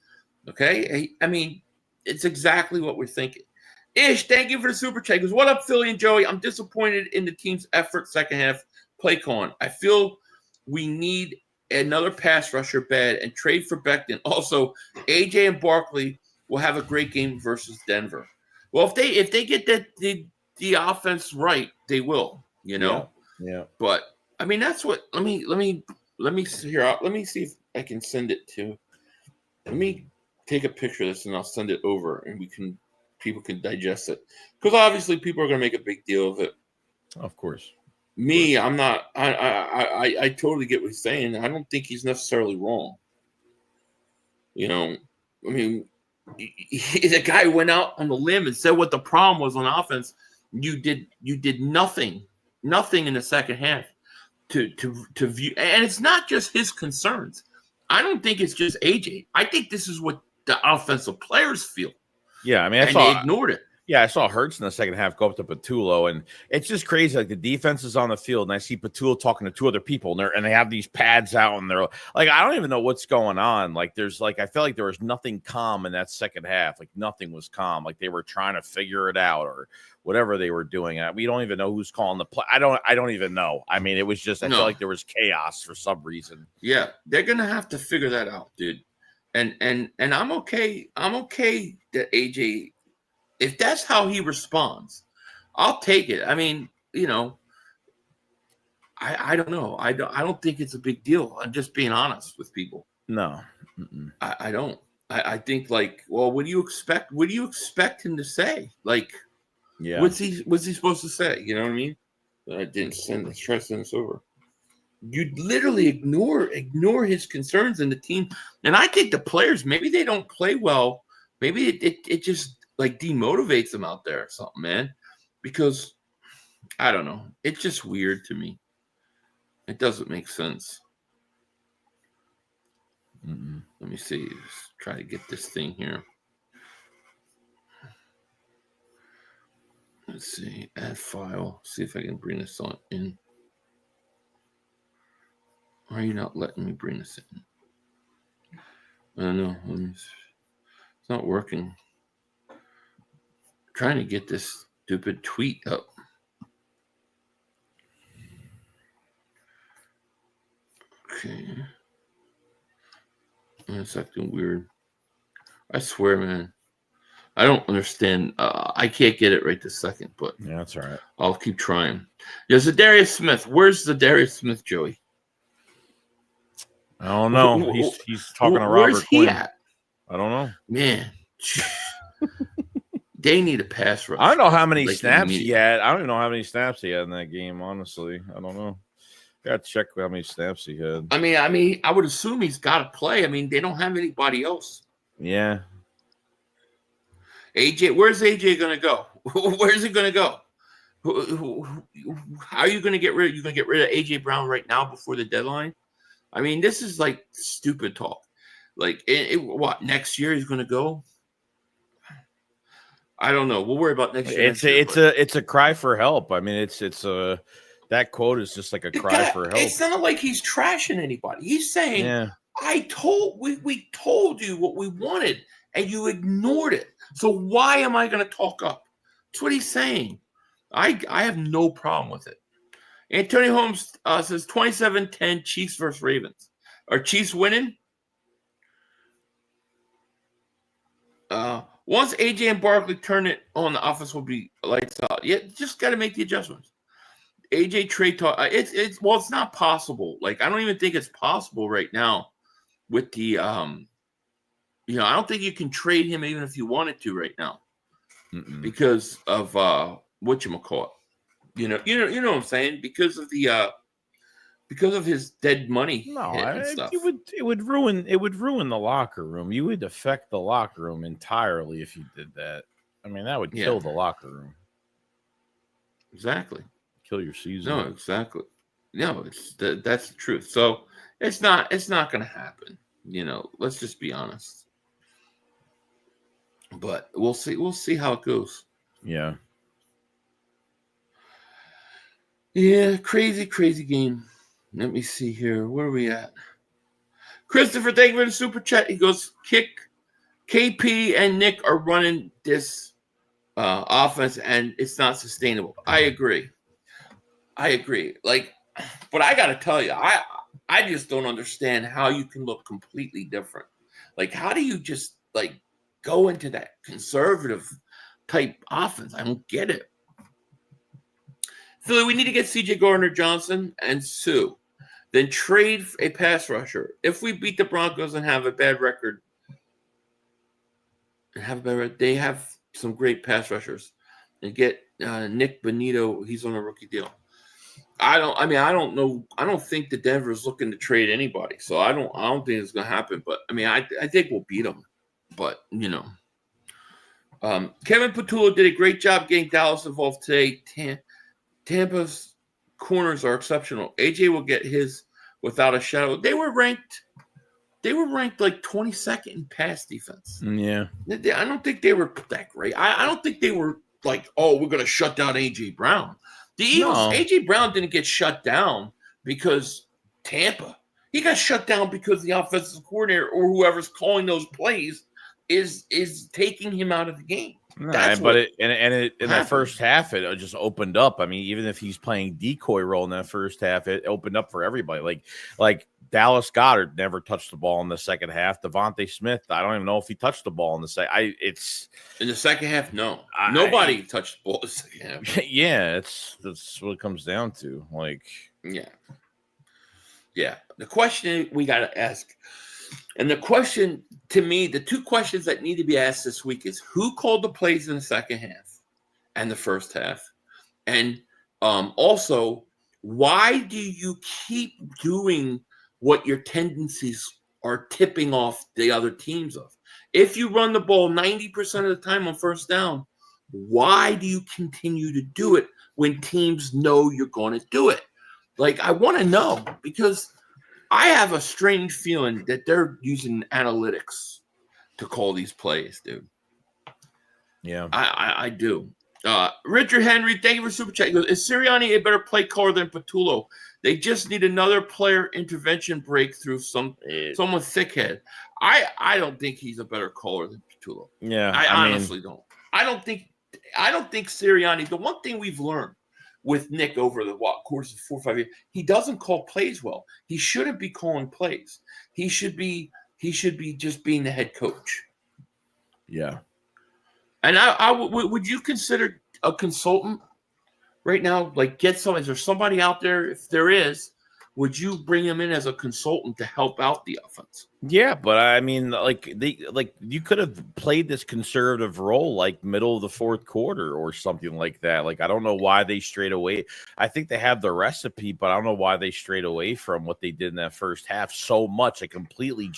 Okay. I mean, it's exactly what we're thinking. Ish, thank you for the super chat. He goes, what up, Philly and Joey? I'm disappointed in the team's effort second half play calling. I feel we need another pass rusher bad and trade for Becton. Also, AJ and Barkley will have a great game versus Denver. Well, if they get the offense right, they will, Yeah. But I mean, that's what. Let me see here. Let me see if I can send it to. Let me take a picture of this and I'll send it over, and people can digest it, because obviously people are going to make a big deal of it. Of course. Me, I'm not. I totally get what he's saying. I don't think he's necessarily wrong. I mean, the guy went out on the limb and said what the problem was on offense. You did nothing in the second half to view, and it's not just his concerns. I don't think it's just AJ. I think this is what the offensive players feel. Yeah, I mean, they ignored it. Yeah, I saw Hurts in the second half go up to Patullo, and it's just crazy. Like, the defense is on the field, and I see Patullo talking to two other people, and they have these pads out, and they're like, I don't even know what's going on. Like, I feel like there was nothing calm in that second half. Like, nothing was calm. Like, they were trying to figure it out or whatever they were doing. We don't even know who's calling the play. I don't even know. I mean, it was just, I feel like there was chaos for some reason. Yeah, they're gonna have to figure that out, dude. And I'm okay that AJ, if that's how he responds, I'll take it. I mean, you know, I don't know. I don't think it's a big deal. I'm just being honest with people. No, I don't. I think like, well, what do you expect? What do you expect him to say? Like, yeah, what's he supposed to say? You know what I mean? I didn't try to send this over. You literally ignore his concerns in the team, and I think the players, maybe they don't play well. Maybe it just like demotivates them out there or something, man. Because I don't know. It's just weird to me. It doesn't make sense. Let me see. Let's try to get this thing here. Let's see. Add file. See if I can bring this on in. Why are you not letting me bring this in? I don't know. It's not working. I'm trying to get this stupid tweet up. Okay. It's acting weird. I swear, man. I don't understand. I can't get it right this second, but yeah, that's all right. I'll keep trying. There's a Darius Smith. Where's the Darius Smith, Joey? I don't know. He's talking to Robert Where's he Quinn. at? I don't know. Man. They need a pass rush. I don't know how many snaps he had. I don't even know how many snaps he had in that game, honestly. I don't know. Got to check how many snaps he had. I mean, I would assume he's got to play. I mean, they don't have anybody else. Yeah. AJ, where's AJ going to go? Where's he going to go? How are you going to get rid of? You going to get rid of AJ Brown right now before the deadline? I mean, this is like stupid talk. Like, what, next year he's going to go? I don't know. We'll worry about next year. It's a cry for help. I mean, it's a that quote is just like a cry for help. It's not like he's trashing anybody. He's saying, yeah. We told you what we wanted, and you ignored it. So why am I going to talk up? That's what he's saying. I have no problem with it. Antonio Holmes says 27-10 Chiefs versus Ravens. Are Chiefs winning? Once AJ and Barkley turn it on, the offense will be lights out. Yeah, just got to make the adjustments. AJ trade talk. It's not possible. Like, I don't even think it's possible right now with the I don't think you can trade him even if you wanted to right now because of whatchamacallit. You know what I'm saying? Because of his dead money. No, stuff. it would ruin the locker room. You would affect the locker room entirely if you did that. I mean, that would kill the locker room. Exactly. Kill your season. No, exactly. No, that's the truth. So it's not going to happen. You know, let's just be honest. But we'll see. We'll see how it goes. Yeah. Yeah, crazy game. Let me see here. Where are we at? Christopher, thank you for the super chat. He goes, KP and Nick are running this offense, and it's not sustainable. I agree. Like, but I got to tell you, I just don't understand how you can look completely different. Like, how do you just, like, go into that conservative type offense? I don't get it. Philly, we need to get C.J. Gardner-Johnson and Sue. Then trade a pass rusher. If we beat the Broncos and have a bad record, they have some great pass rushers. And get Nick Bonito. He's on a rookie deal. I don't know. I don't think the Denver's looking to trade anybody. So I don't think it's going to happen. But, I mean, I think we'll beat them. But, you know. Kevin Patullo did a great job getting Dallas involved today. Tampa's corners are exceptional. AJ will get his without a shadow. They were ranked like 22nd in pass defense. Yeah. I don't think they were that great. I don't think they were like, oh, we're going to shut down AJ Brown. The Eagles, AJ Brown didn't get shut down because Tampa. He got shut down because the offensive coordinator or whoever's calling those plays is taking him out of the game. In that first half, it just opened up. I mean, even if he's playing decoy role in that first half, it opened up for everybody. Like Dallas Goedert never touched the ball in the second half. Devontae Smith, I don't even know if he touched the ball in the second. It's in the second half. No, nobody touched the ball in the second half. Yeah, that's what it comes down to. Like, yeah. The question we got to ask, and the question to me, the two questions that need to be asked this week is who called the plays in the second half and the first half, and also why do you keep doing what your tendencies are tipping off the other teams of? If you run the ball 90% of the time on first down, why do you continue to do it when teams know you're going to do it? Like, I want to know, because I have a strange feeling that they're using analytics to call these plays, dude. Yeah. I do. Richard Henry, thank you for super chat. He goes, is Sirianni a better play caller than Patullo? They just need another player intervention breakthrough, someone thickhead. I don't think he's a better caller than Patullo. Yeah. I honestly don't. I don't think Sirianni, the one thing we've learned with Nick over the course of 4 or 5 years, he doesn't call plays well. He shouldn't be calling plays. He should be just being the head coach. Yeah. And would you consider a consultant right now? Like, is there somebody out there? If there is, would you bring him in as a consultant to help out the offense? Yeah, but I mean, you could have played this conservative role like middle of the fourth quarter or something like that. Like, I don't know why they strayed away. I think they have the recipe, but I don't know why they strayed away from what they did in that first half so much. It completely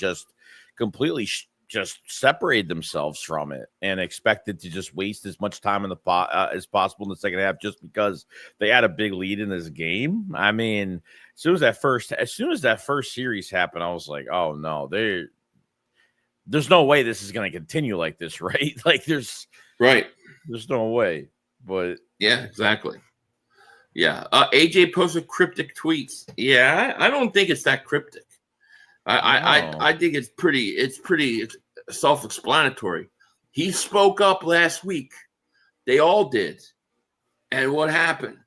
separated themselves from it and expected to just waste as much time in the as possible in the second half just because they had a big lead in this game. I mean, as soon as that first series happened, I was like, oh no, there's no way this is going to continue like this, right? Like there's no way. But yeah, exactly. Yeah. AJ posted cryptic tweets. Yeah, I don't think it's that cryptic. I think it's pretty self-explanatory. He spoke up last week. They all did. And what happened?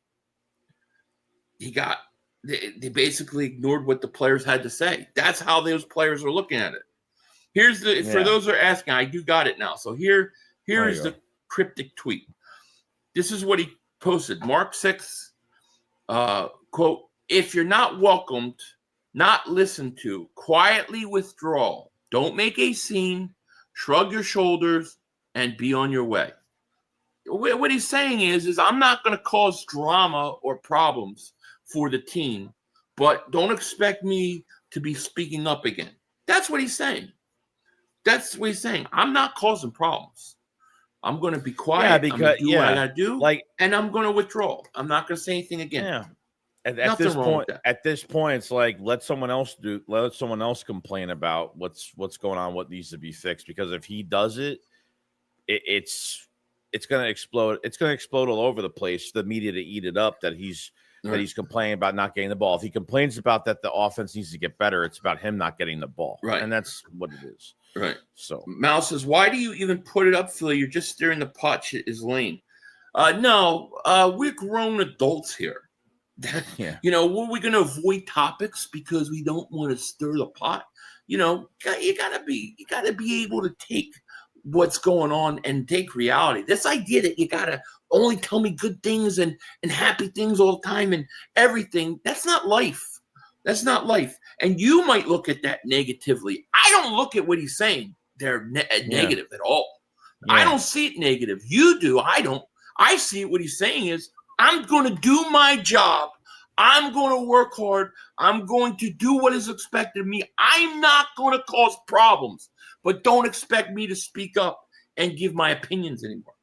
They basically ignored what the players had to say. That's how those players are looking at it. For those who are asking, I do got it now. So here is the cryptic tweet. This is what he posted. Mark 6, quote, if you're not welcomed, not listened to, quietly withdraw. Don't make a scene, shrug your shoulders, and be on your way. What he's saying is I'm not going to cause drama or problems for the team, but don't expect me to be speaking up again. That's what he's saying. I'm not causing problems. I'm going to be quiet. I'm going to do what I got to do, and I'm going to withdraw. I'm not going to say anything again. Yeah. At this point, it's like let someone else complain about what's going on, what needs to be fixed. Because if he does it, it's going to explode. It's going to explode all over the place. The media to eat it up that he's complaining about not getting the ball. If he complains about that, the offense needs to get better. It's about him not getting the ball, right? And that's what it is, right? So Mal says, "Why do you even put it up, Philly? You're just stirring the pot. Shit is lame." No, we're grown adults here. Yeah. Were we going to avoid topics because we don't want to stir the pot? You gotta be able to take what's going on and take reality. This idea that you gotta only tell me good things and happy things all the time and everything, that's not life. That's not life. And you might look at that negatively. I don't look at what he's saying there negative at all. Yeah. I don't see it negative. You do. I don't. I see what he's saying is, I'm going to do my job. I'm going to work hard. I'm going to do what is expected of me. I'm not going to cause problems, but don't expect me to speak up and give my opinions anymore.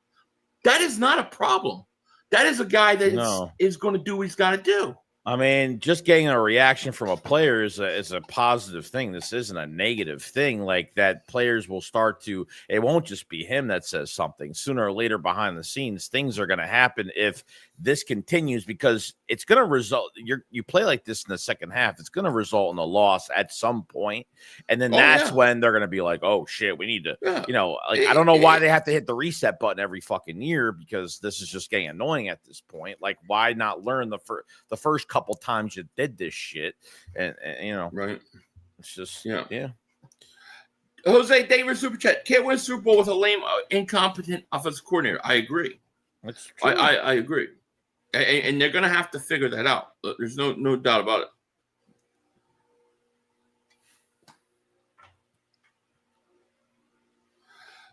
That is not a problem. That is a guy that is going to do what he's got to do. I mean, just getting a reaction from a player is a positive thing. This isn't a negative thing. Like that, players will start to. It won't just be him that says something. Sooner or later, behind the scenes, things are going to happen if this continues, because it's going to result. You play like this in the second half, it's going to result in a loss at some point, and then that's when they're going to be like, oh shit, we need to, I don't know why they have to hit the reset button every fucking year, because this is just getting annoying at this point. Like, why not learn the first couple times you did this shit, and right? It's just yeah. Jose Davis super chat. Can't win Super Bowl with a lame, incompetent offensive coordinator. I agree. That's true. I agree, and they're going to have to figure that out. There's no doubt about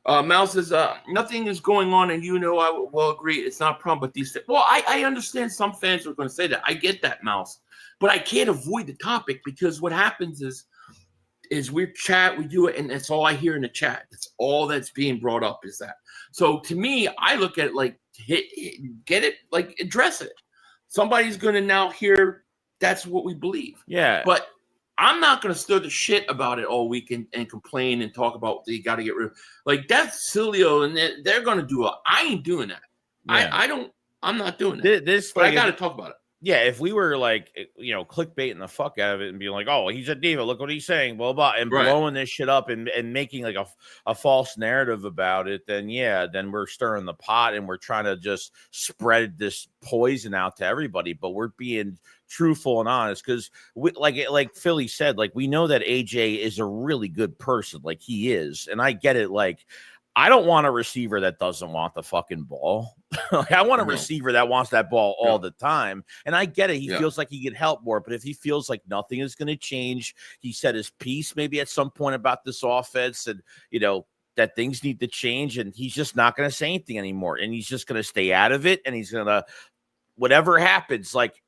it. Mal says, nothing is going on, and I will agree it's not a problem, but these things. Well, I understand some fans are going to say that. I get that, Mouse, but I can't avoid the topic, because what happens is we chat, we do it, and that's all I hear in the chat. That's all that's being brought up is that. So to me, I look at it like, get it, like, address it. Somebody's going to now hear that's what we believe. Yeah. But I'm not going to stir the shit about it all week and complain and talk about they got to get rid of. Like, that's Cilio, and they're going to do it. I ain't doing that. Yeah. I'm not doing that. But I got to talk about it. Yeah, if we were like, clickbaiting the fuck out of it and being like, oh, he's a diva, look what he's saying, blah, blah, and blowing this shit up and making like a false narrative about it, then we're stirring the pot and we're trying to just spread this poison out to everybody. But we're being truthful and honest, because like Philly said, like, we know that AJ is a really good person, like he is. And I get it, like, I don't want a receiver that doesn't want the fucking ball. Like, I want a receiver that wants that ball all the time. And I get it. He feels like he could help more, but if he feels like nothing is going to change, he said his piece maybe at some point about this offense, and, that things need to change, and he's just not going to say anything anymore. And he's just going to stay out of it. And he's going to, whatever happens, like,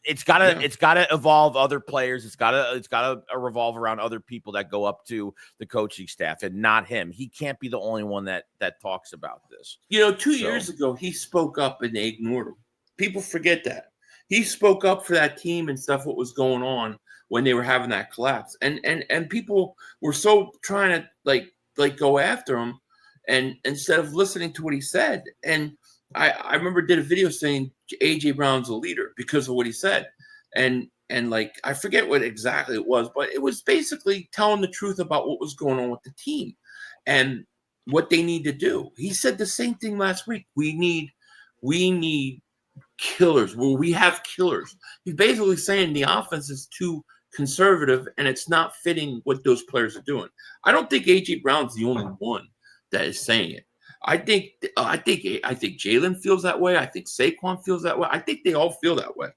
it's gotta evolve other players. It's gotta revolve around other people that go up to the coaching staff, and not him. He can't be the only one that talks about this. 2 years ago, he spoke up and they ignored him. People forget that. He spoke up for that team and stuff, what was going on when they were having that collapse. And people were so trying to like go after him, and instead of listening to what he said. And I remember did a video saying AJ Brown's a leader because of what he said. And like, I forget what exactly it was, but it was basically telling the truth about what was going on with the team and what they need to do. He said the same thing last week. We need killers. Well, we have killers. He's basically saying the offense is too conservative and it's not fitting what those players are doing. I don't think AJ Brown's the only one that is saying it. I think Jalen feels that way. I think Saquon feels that way. I think they all feel that way.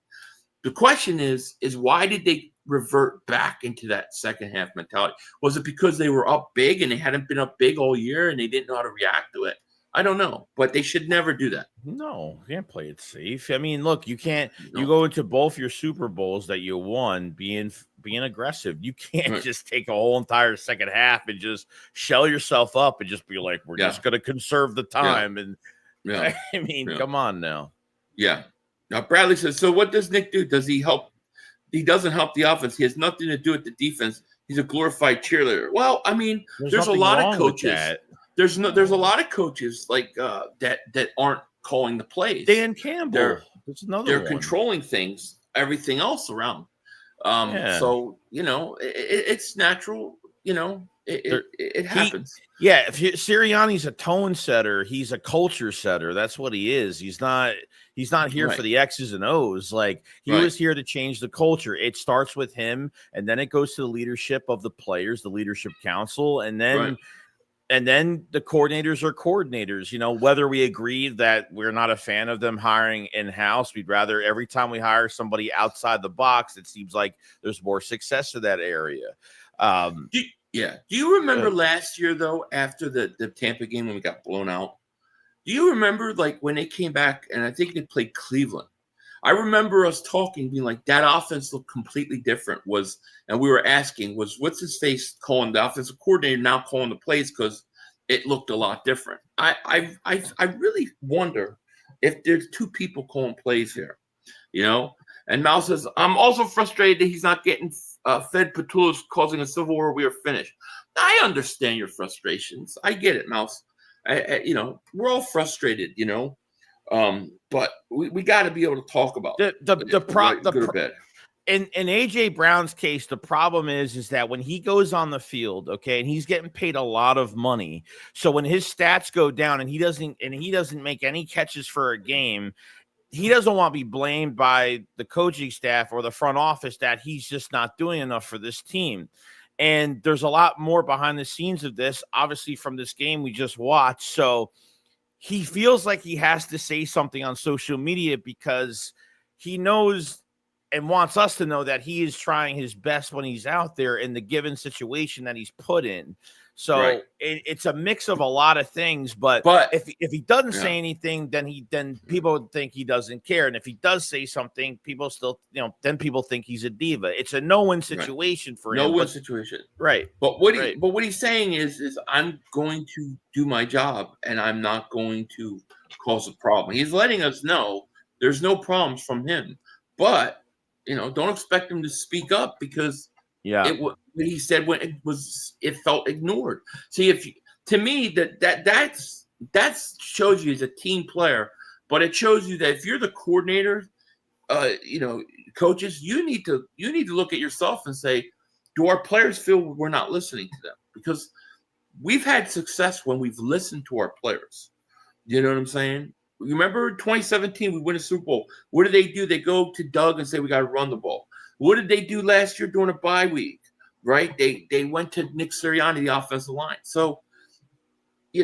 The question is why did they revert back into that second half mentality? Was it because they were up big and they hadn't been up big all year and they didn't know how to react to it? I don't know, but they should never do that. No, you can't play it safe. I mean, look, you can't. No. You go into both your Super Bowls that you won being aggressive. You can't just take a whole entire second half and just shell yourself up and just be like, we're just going to conserve the time. And I mean, come on now. Yeah. Now Bradley says, so what does Nick do? Does he help? He doesn't help the offense. He has nothing to do with the defense. He's a glorified cheerleader. Well, I mean, there's a lot of coaches. There's a lot of coaches like that aren't calling the plays. Dan Campbell. They're controlling things, everything else around. So it's natural. It happens. Sirianni's a tone setter. He's a culture setter. That's what he is. He's not here for the X's and O's. Like, he was here to change the culture. It starts with him, and then it goes to the leadership of the players, the leadership council, and then. And then the coordinators are coordinators, whether we agree that we're not a fan of them hiring in-house, we'd rather every time we hire somebody outside the box, it seems like there's more success in that area. Do you remember last year, though, after the Tampa game when we got blown out? Do you remember, like, when they came back, and I think they played Cleveland? I remember us talking, being like, that offense looked completely different. And we were asking, what's his face calling the offensive coordinator now calling the plays, because it looked a lot different. I really wonder if there's two people calling plays here, And Mal says, I'm also frustrated that he's not getting fed Petula's causing a civil war. We are finished. I understand your frustrations. I get it, Mouse. We're all frustrated, But we got to be able to talk about good or bad. In AJ Brown's case, the problem is that when he goes on the field, okay, and he's getting paid a lot of money, so when his stats go down and he doesn't make any catches for a game, he doesn't want to be blamed by the coaching staff or the front office that he's just not doing enough for this team. And there's a lot more behind the scenes of this, obviously, from this game we just watched. So he feels like he has to say something on social media because he knows and wants us to know that he is trying his best when he's out there in the given situation that he's put in. So it's a mix of a lot of things, but if he doesn't say anything, then people think he doesn't care. And if he does say something, people still, then people think he's a diva. It's a no-win situation for him. No-win situation. Right. But what he's saying is I'm going to do my job and I'm not going to cause a problem. He's letting us know there's no problems from him, but don't expect him to speak up because what he said when it felt ignored. See, to me that shows you as a team player, but it shows you that if you're the coordinator, coaches, you need to look at yourself and say, do our players feel we're not listening to them? Because we've had success when we've listened to our players. You know what I'm saying? Remember 2017, we win a Super Bowl. What did they do? They go to Doug and say, we got to run the ball. What did they do last year during a bye week? Right? They went to Nick Sirianni, the offensive line. So, they've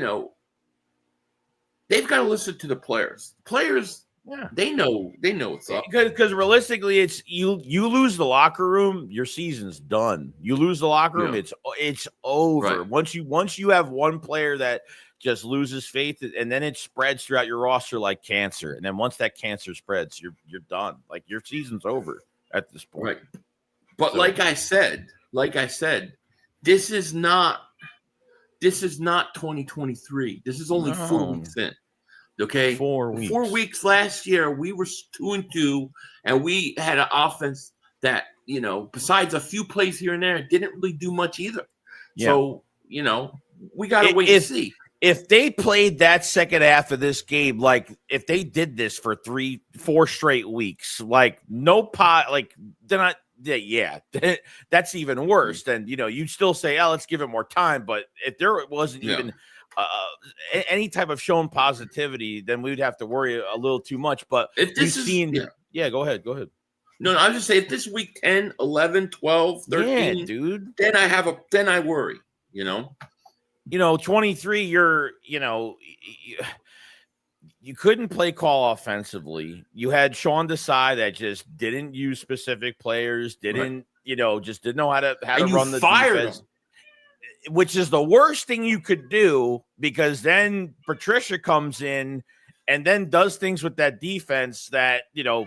got to listen to the players. Players, they know what's up. Because realistically, it's you lose the locker room, your season's done. You lose the locker room, it's over. Right. Once you have one player that just loses faith, and then it spreads throughout your roster like cancer. And then once that cancer spreads, you're done. Like your season's over at this point. Right. But like I said, this is not 2023. This is only 4 weeks in. Okay. 4 weeks. 4 weeks last year, we were 2-2, and we had an offense that, besides a few plays here and there, didn't really do much either. Yeah. So, we got to wait and see. If they played that second half of this game, like if they did this for 3-4 straight weeks, like they're not. That's even worse. Then you'd still say, "Oh, let's give it more time." But if there wasn't even any type of shown positivity, then we'd have to worry a little too much. But if this go ahead. No, I was just saying, if this week 10, 11, 12, 13, dude, then I worry. 23, you couldn't play call offensively. You had Sean Desai that just didn't use specific players, just didn't know how to run the defense, which is the worst thing you could do, because then Patricia comes in and then does things with that defense that,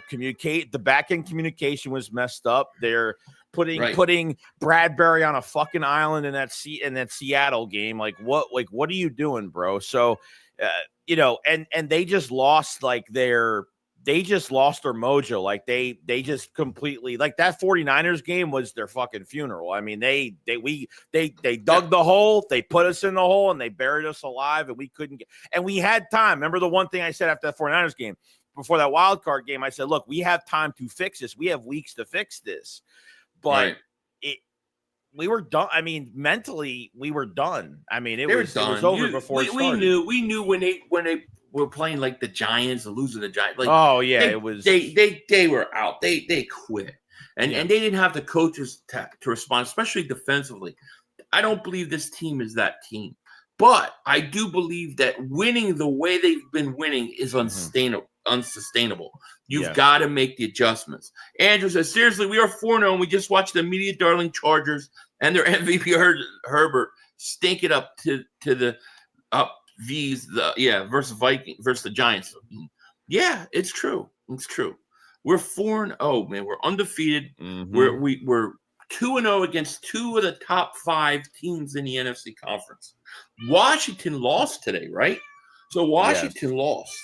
communicate. The back end communication was messed up. They're putting Bradbury on a fucking island in that Seattle game. Like what are you doing, bro? So, and they just lost their mojo. Like they just completely, like that 49ers game was their fucking funeral. I mean, they dug the hole, they put us in the hole, and they buried us alive, and we couldn't get, and we had time. Remember the one thing I said after that 49ers game, before that wild card game, I said, look, we have time to fix this. We have weeks to fix this. But we were done. I mean, mentally, we were done. I mean, it was over before it started. We knew when they were playing like the Giants, losing the Giants. Like, it was. They were out. They quit, and they didn't have the coaches to respond, especially defensively. I don't believe this team is that team, but I do believe that winning the way they've been winning is unsustainable. You've got to make the adjustments. Andrew says, seriously, we are 4-0, and we just watched the media darling Chargers and their MVP Herbert stink it up to the versus Vikings versus the Giants. Yeah, it's true. It's true. We're 4-0, man. We're undefeated. Mm-hmm. We're 2-0 against two of the top 5 teams in the NFC conference. Washington lost today, right? So Washington lost.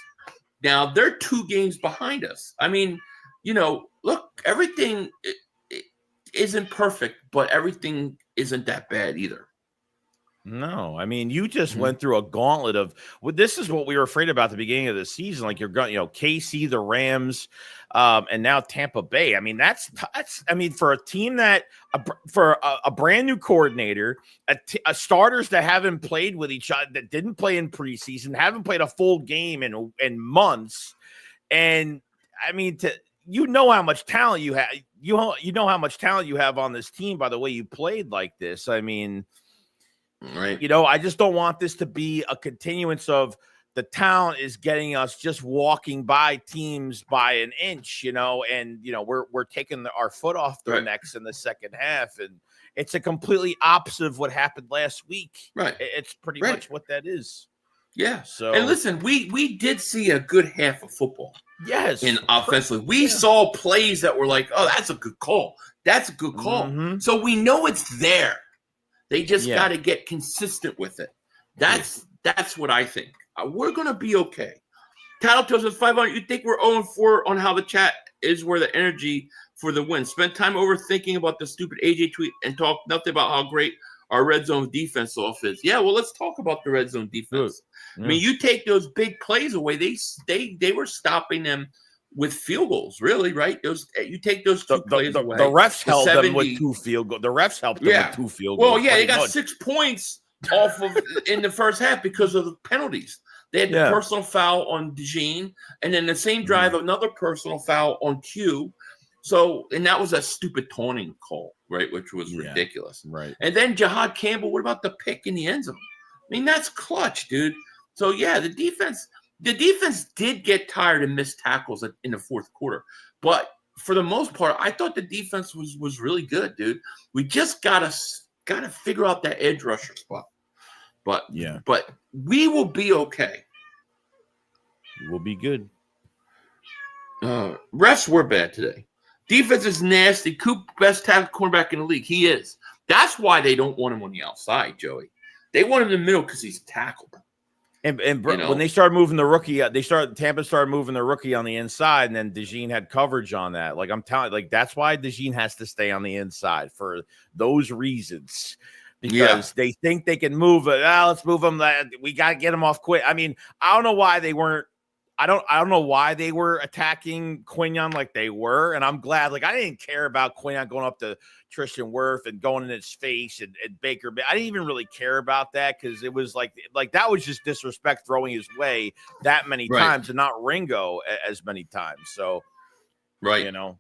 Now, they're 2 games behind us. I mean, look, everything isn't perfect, but everything isn't that bad either. No, I mean, you just went through a gauntlet of this is what we were afraid about at the beginning of the season. Like you're going, KC, the Rams, and now Tampa Bay. I mean, that's I mean, for a team that for a brand new coordinator, a starters that haven't played with each other, that didn't play in preseason, haven't played a full game in months, and I mean, how much talent you have. You know how much talent you have on this team by the way you played like this. I mean. Right. I just don't want this to be a continuance of the talent is getting us just walking by teams by an inch, and we're taking our foot off their necks in the second half, and it's a completely opposite of what happened last week. Right. It's pretty much what that is. Yeah. So, and listen, we did see a good half of football. Yes. In offensively, we saw plays that were like, oh, that's a good call. That's a good call. Mm-hmm. So we know it's there. They just got to get consistent with it. That's what I think. We're going to be okay. Tattle tells us 500. You think we're 0-4 on how the chat is where the energy for the win. Spend time overthinking about the stupid AJ tweet and talk nothing about how great our red zone defense off is. Yeah, well, let's talk about the red zone defense. I mean, you take those big plays away. They were stopping them with field goals, really, right? You take those two plays away. The refs held them with 2 field goals. The refs helped them with 2 field goals. Well, yeah, they got 6 points off of in the first half because of the penalties. They had the personal foul on DeJean, and then the same drive, another personal foul on Q. So, and that was a stupid taunting call, right, which was ridiculous. Right. And then Jahad Campbell, what about the pick in the end zone? I mean, that's clutch, dude. So, yeah, the defense did get tired and miss tackles in the fourth quarter. But for the most part, I thought the defense was really good, dude. We just gotta figure out that edge rusher spot. But we will be okay. We'll be good. Refs were bad today. Defense is nasty. Coop, best tackle cornerback in the league. He is. That's why they don't want him on the outside, Joey. They want him in the middle because he's tackled. And when they started moving the rookie, Tampa started moving the rookie on the inside, and then DeJean had coverage on that. Like I'm telling, like that's why DeJean has to stay on the inside for those reasons, because they think they can move it. Let's move him. We got to get him off quick. I mean, I don't know why they weren't. I don't know why they were attacking Quinion like they were, and I'm glad. Like I didn't care about Quinion going up to Tristan Wirth and going in his face and Baker. I didn't even really care about that because it was like that was just disrespect throwing his way that many times and not Ringo as many times. So, Pino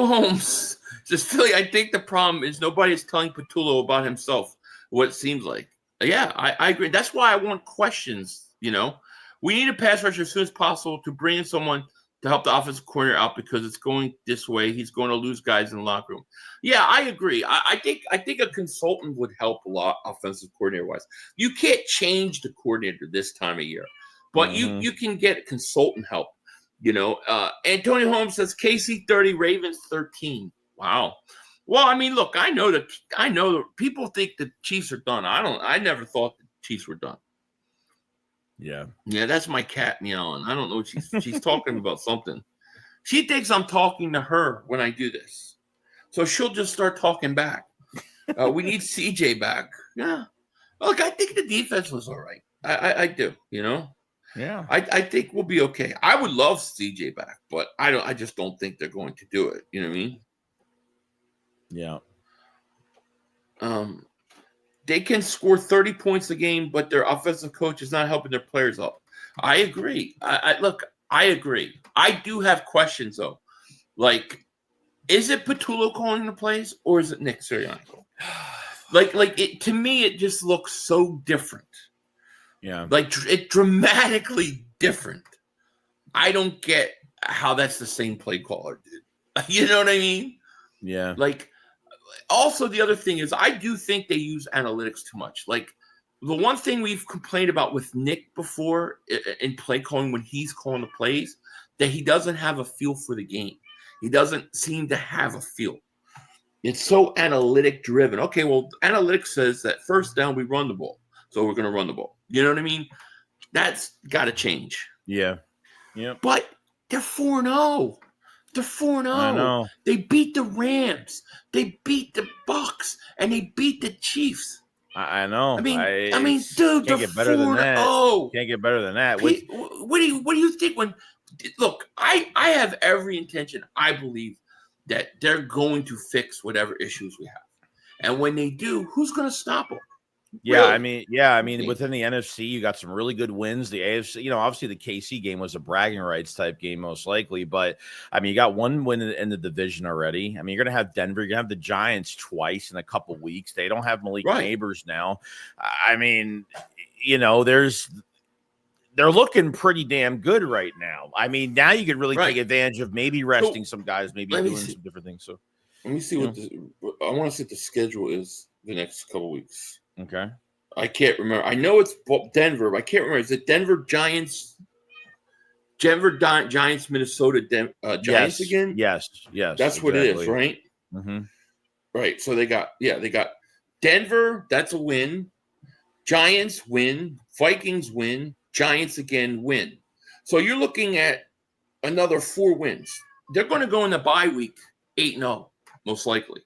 Holmes says, Philly, I think the problem is nobody's telling Patullo about himself, what it seems like. Yeah, I agree. That's why I want questions, We need a pass rusher as soon as possible to bring in someone to help the offensive coordinator out because it's going this way. He's going to lose guys in the locker room. Yeah, I agree. I think a consultant would help a lot offensive coordinator-wise. You can't change the coordinator this time of year, but you can get consultant help. Antonio Holmes says KC 30, Ravens 13. Wow. Well, I mean, look, I know that people think the Chiefs are done. I never thought the Chiefs were done. Yeah, that's my cat meowing. I don't know. She's talking about something. She thinks I'm talking to her when I do this, so she'll just start talking back. We need CJ back. Yeah, look, I think the defense was all right. I do. Yeah, I think we'll be okay. I would love CJ back, but I just don't think they're going to do it. You know what I mean? Yeah. They can score 30 points a game, but their offensive coach is not helping their players up. I agree. I agree. I do have questions, though. Like, is it Patullo calling the plays, or is it Nick Sirianni? To me, it just looks so different. Yeah. It dramatically different. I don't get how that's the same play caller, dude. You know what I mean? Yeah. Also, the other thing is I do think they use analytics too much. Like the one thing we've complained about with Nick before in play calling when he's calling the plays, that he doesn't have a feel for the game. He doesn't seem to have a feel. It's so analytic driven. Okay, well, analytics says that first down we run the ball, so we're going to run the ball. You know what I mean? That's got to change. Yeah. Yeah. But they're 4-0. They're 4-0. I know. They beat the Rams. They beat the Bucs. And they beat the Chiefs. I know. I mean, dude, can't the get better than that. 4-0. Can't get better than that. What do you think when? Look, I have every intention. I believe that they're going to fix whatever issues we have, and when they do, who's going to stop them? Yeah, Really? I mean, within the NFC, you got some really good wins. The AFC, obviously the KC game was a bragging rights type game, most likely. But I mean, you got one win in the division already. I mean, you're gonna have Denver. You're gonna have the Giants twice in a couple weeks. They don't have Malik Neighbors now. I mean, they're looking pretty damn good right now. I mean, now you can really take advantage of maybe resting some guys, maybe doing some different things. So let me see I want to see what the schedule is the next couple weeks. Okay. I can't remember. I know it's Denver, but I can't remember. Is it Denver Giants, Minnesota Giants again? Yes. That's what it is, right? Mm-hmm. Right. So they got Denver. That's a win. Giants win. Vikings win. Giants again win. So you're looking at another 4 wins. They're going to go in the bye week 8-0, most likely.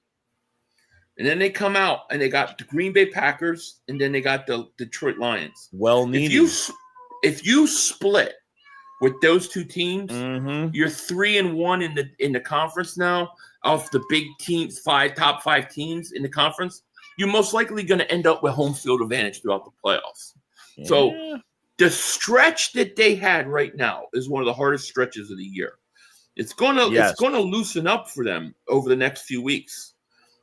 And then they come out and they got the Green Bay Packers, and then they got the Detroit Lions. Well needed. If you split with those 2 teams, mm-hmm. you're 3-1 in the conference now. Of the big teams, top 5 teams in the conference, you're most likely going to end up with home field advantage throughout the playoffs. Yeah. So the stretch that they had right now is one of the hardest stretches of the year. It's gonna loosen up for them over the next few weeks.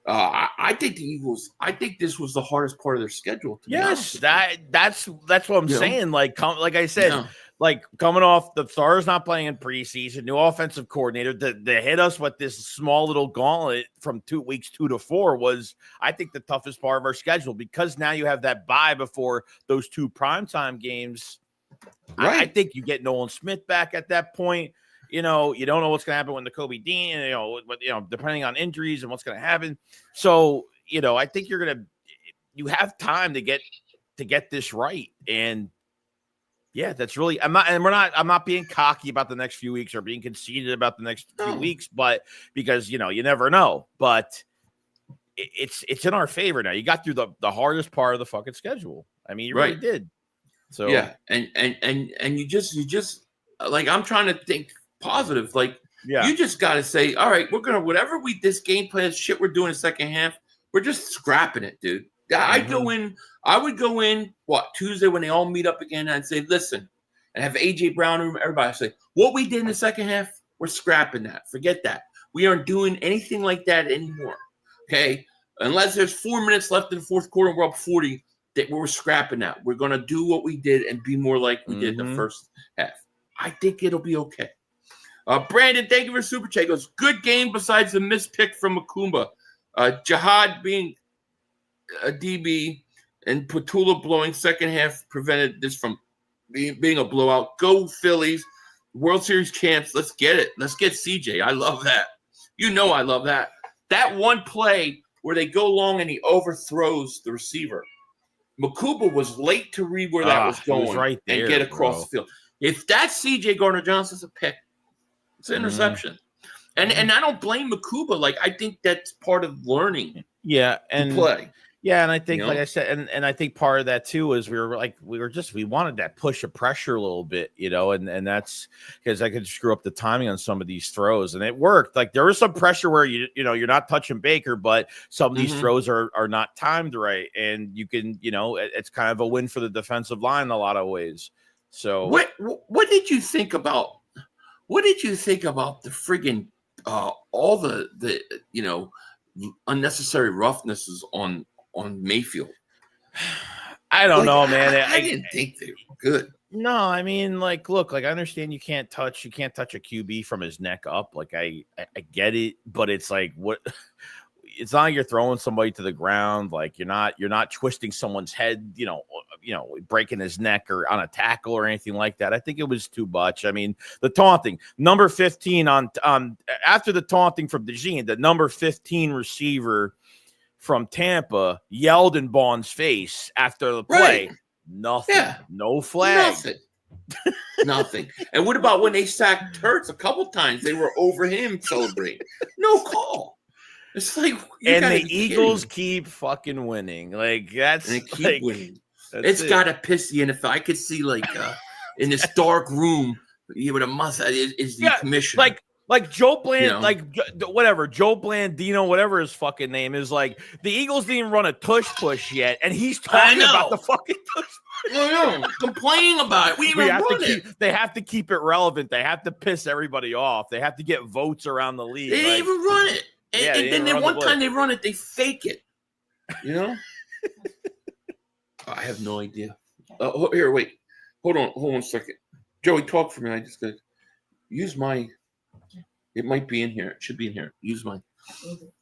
I think the Eagles. I think this was the hardest part of their schedule. Yes, that's what I'm saying. Like I said, like coming off the Stars not playing in preseason, new offensive coordinator, to hit us with this small little gauntlet from 2 weeks 2 to 4 was, I think, the toughest part of our schedule, because now you have that bye before those 2 primetime games. Right. I think you get Nolan Smith back at that point. You don't know what's going to happen with the Kobe Dean, depending on injuries and what's going to happen. So, I think you have time to get this right. And yeah, that's really, I'm not being cocky about the next few weeks or being conceited about the next few weeks, but because, you never know, but it's in our favor now. You got through the hardest part of the fucking schedule. I mean, you really did. So yeah. And you just like, I'm trying to think positive. Like, you just got to say, all right, we're going to, this game plan shit we're doing in the second half, we're just scrapping it, dude. Mm-hmm. I would go in Tuesday when they all meet up again, and I'd say, listen, and have AJ Brown and everybody say, what we did in the second half, we're scrapping that. Forget that. We aren't doing anything like that anymore. Okay. Unless there's 4 minutes left in the fourth quarter and we're up 40, that we're scrapping that. We're going to do what we did and be more like we did in the first half. I think it'll be okay. Brandon, thank you for super chat. He goes, good game besides the missed pick from Makumba. Jihad being a DB and Patula blowing second half prevented this from being a blowout. Go Phillies. World Series champs. Let's get it. Let's get CJ. I love that. I love that. That one play where they go long and he overthrows the receiver. Makumba was late to read where that was going right there, and get across the field. If that's CJ Gardner-Johnson's a pick, it's an interception. And I don't blame Makumba. Like, I think that's part of learning. Yeah, and play. Yeah, and I think, like I said, and I think part of that too is we wanted that push of pressure a little bit, and that's because I could screw up the timing on some of these throws, and it worked. Like, there was some pressure where you're not touching Baker, but some of these throws are not timed right, and you can, it's kind of a win for the defensive line in a lot of ways. So what did you think about the friggin' all the unnecessary roughnesses on Mayfield? I don't know, man. I didn't think they were good. No, I mean, look, I understand you can't touch a QB from his neck up. Like, I get it, but it's like, what? It's not like you're throwing somebody to the ground. Like, you're not twisting someone's head, breaking his neck or on a tackle or anything like that. I think it was too much. I mean, the taunting, number 15 on after the taunting from DeJean, the number 15 receiver from Tampa yelled in Bond's face after the play. Right. Nothing. Yeah. No flag. Nothing. And what about when they sacked Hurts a couple times? They were over him celebrating. No call. It's like and the Eagles keep fucking winning. Like that's and they keep like, winning. It's gotta piss the NFL. I could see like in this dark room, with a mustache is the commissioner. Like Joe Bland, like whatever, Joe Blandino, whatever his fucking name is, like the Eagles didn't even run a tush push yet, and he's talking about the fucking tush push. No, complaining about it. We even run it. They have to keep it relevant. They have to piss everybody off. They have to get votes around the league. They didn't even run it. And then one time they run it, they fake it. You know? I have no idea. Here, wait. Hold on 1 second. Joey, talk for me. I just got to use my. It might be in here. It should be in here. Use mine.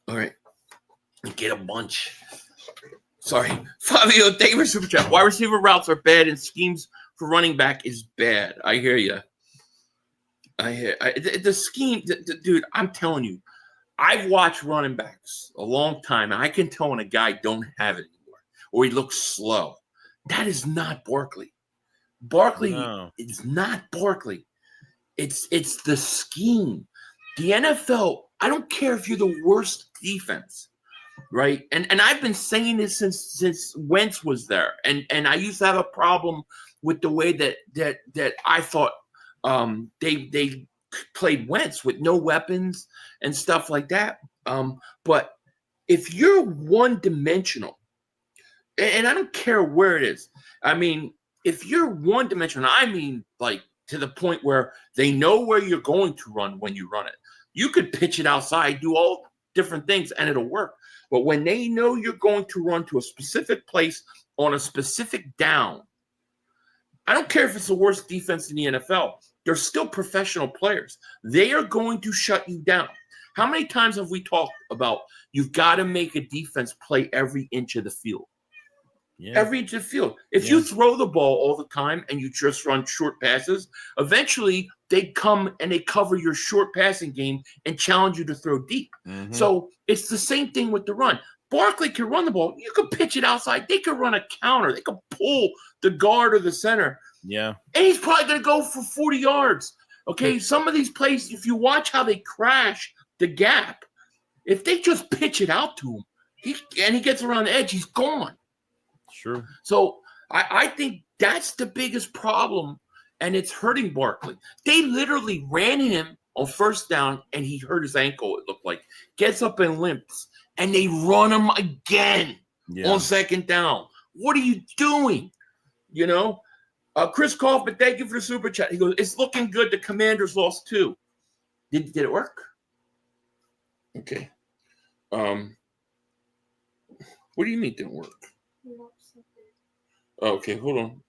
All right. Get a bunch. Sorry. Fabio, thank you for super chat. Wide receiver routes are bad and schemes for running back is bad. I hear you. The scheme, dude, I'm telling you, I've watched running backs a long time, and I can tell when a guy don't have it anymore or he looks slow. That is not Barkley. Barkley is not Barkley. It's the scheme. The NFL, I don't care if you're the worst defense, right? And I've been saying this since Wentz was there. And I used to have a problem with the way that I thought they played Wentz with no weapons and stuff like that. But if you're one-dimensional, and I don't care where it is, I mean, if you're one-dimensional, I mean like to the point where they know where you're going to run when you run it. You could pitch it outside, do all different things, and it'll work. But when they know you're going to run to a specific place on a specific down, I don't care if it's the worst defense in the NFL. They're still professional players. They are going to shut you down. How many times have we talked about you've got to make a defense play every inch of the field? Yeah. Every inch of the field. If you throw the ball all the time and you just run short passes, eventually they come and they cover your short passing game and challenge you to throw deep. Mm-hmm. So it's the same thing with the run. Barkley can run the ball. You could pitch it outside. They could run a counter. They could pull the guard or the center. Yeah. And he's probably going to go for 40 yards. Okay, some of these plays, if you watch how they crash the gap, if they just pitch it out to him, he gets around the edge, he's gone. True. So I think that's the biggest problem, and it's hurting Barkley. They literally ran him on first down, and he hurt his ankle, it looked like. Gets up and limps, and they run him again on second down. What are you doing? You know? Chris Kaufman, thank you for the super chat. He goes, it's looking good. The Commanders lost 2. Did it work? Okay. What do you mean it didn't work? Okay, hold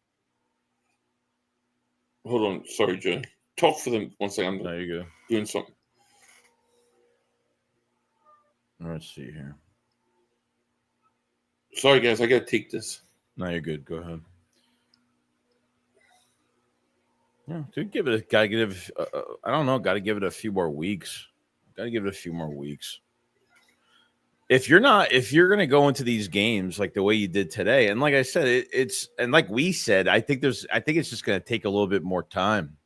on. Sorry, Jay. Talk for them 1 second. There you go. Doing something. Let's see here. Sorry, guys. I got to take this. No, you're good. Go ahead. Yeah, dude, gotta give it a few more weeks. If you're going to go into these games like the way you did today, and like I said, and like we said, I think it's just going to take a little bit more time.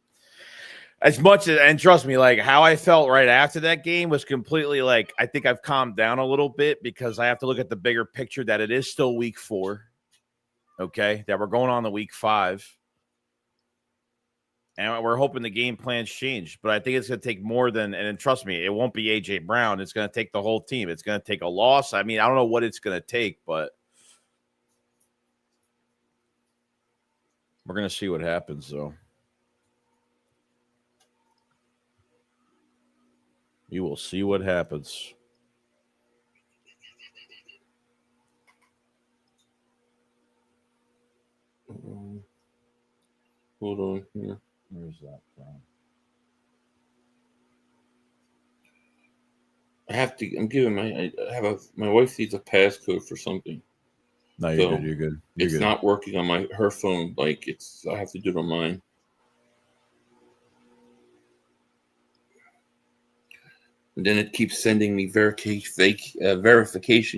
As much as, and trust me, like how I felt right after that game was completely like, I think I've calmed down a little bit because I have to look at the bigger picture that it is still week 4. Okay. That we're going on to week 5. And we're hoping the game plans change, but I think it's going to take more than, and trust me, it won't be A.J. Brown. It's going to take the whole team. It's going to take a loss. I mean, I don't know what it's going to take, but we're going to see what happens, though. You will see what happens. Hold on here. Where's that from? My wife needs a passcode for something. No, you're good. You're good. It's not working on her phone. Like I have to do it on mine. And then it keeps sending me verification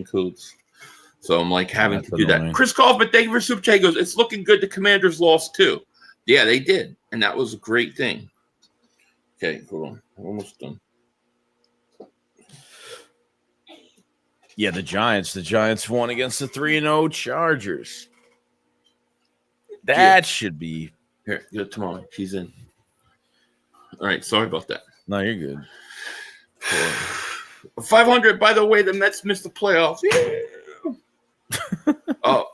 codes. So I'm like having to do that. Chris Kaufman, thank you for super chat. He goes, it's looking good. The Commanders lost 2. Yeah, they did. And that was a great thing. Okay, hold on. I'm almost done. Yeah, the Giants won against the 3-0 Chargers. That should be here. Get it tomorrow. She's in. All right, sorry about that. No, you're good. 500. By the way, the Mets missed the playoffs.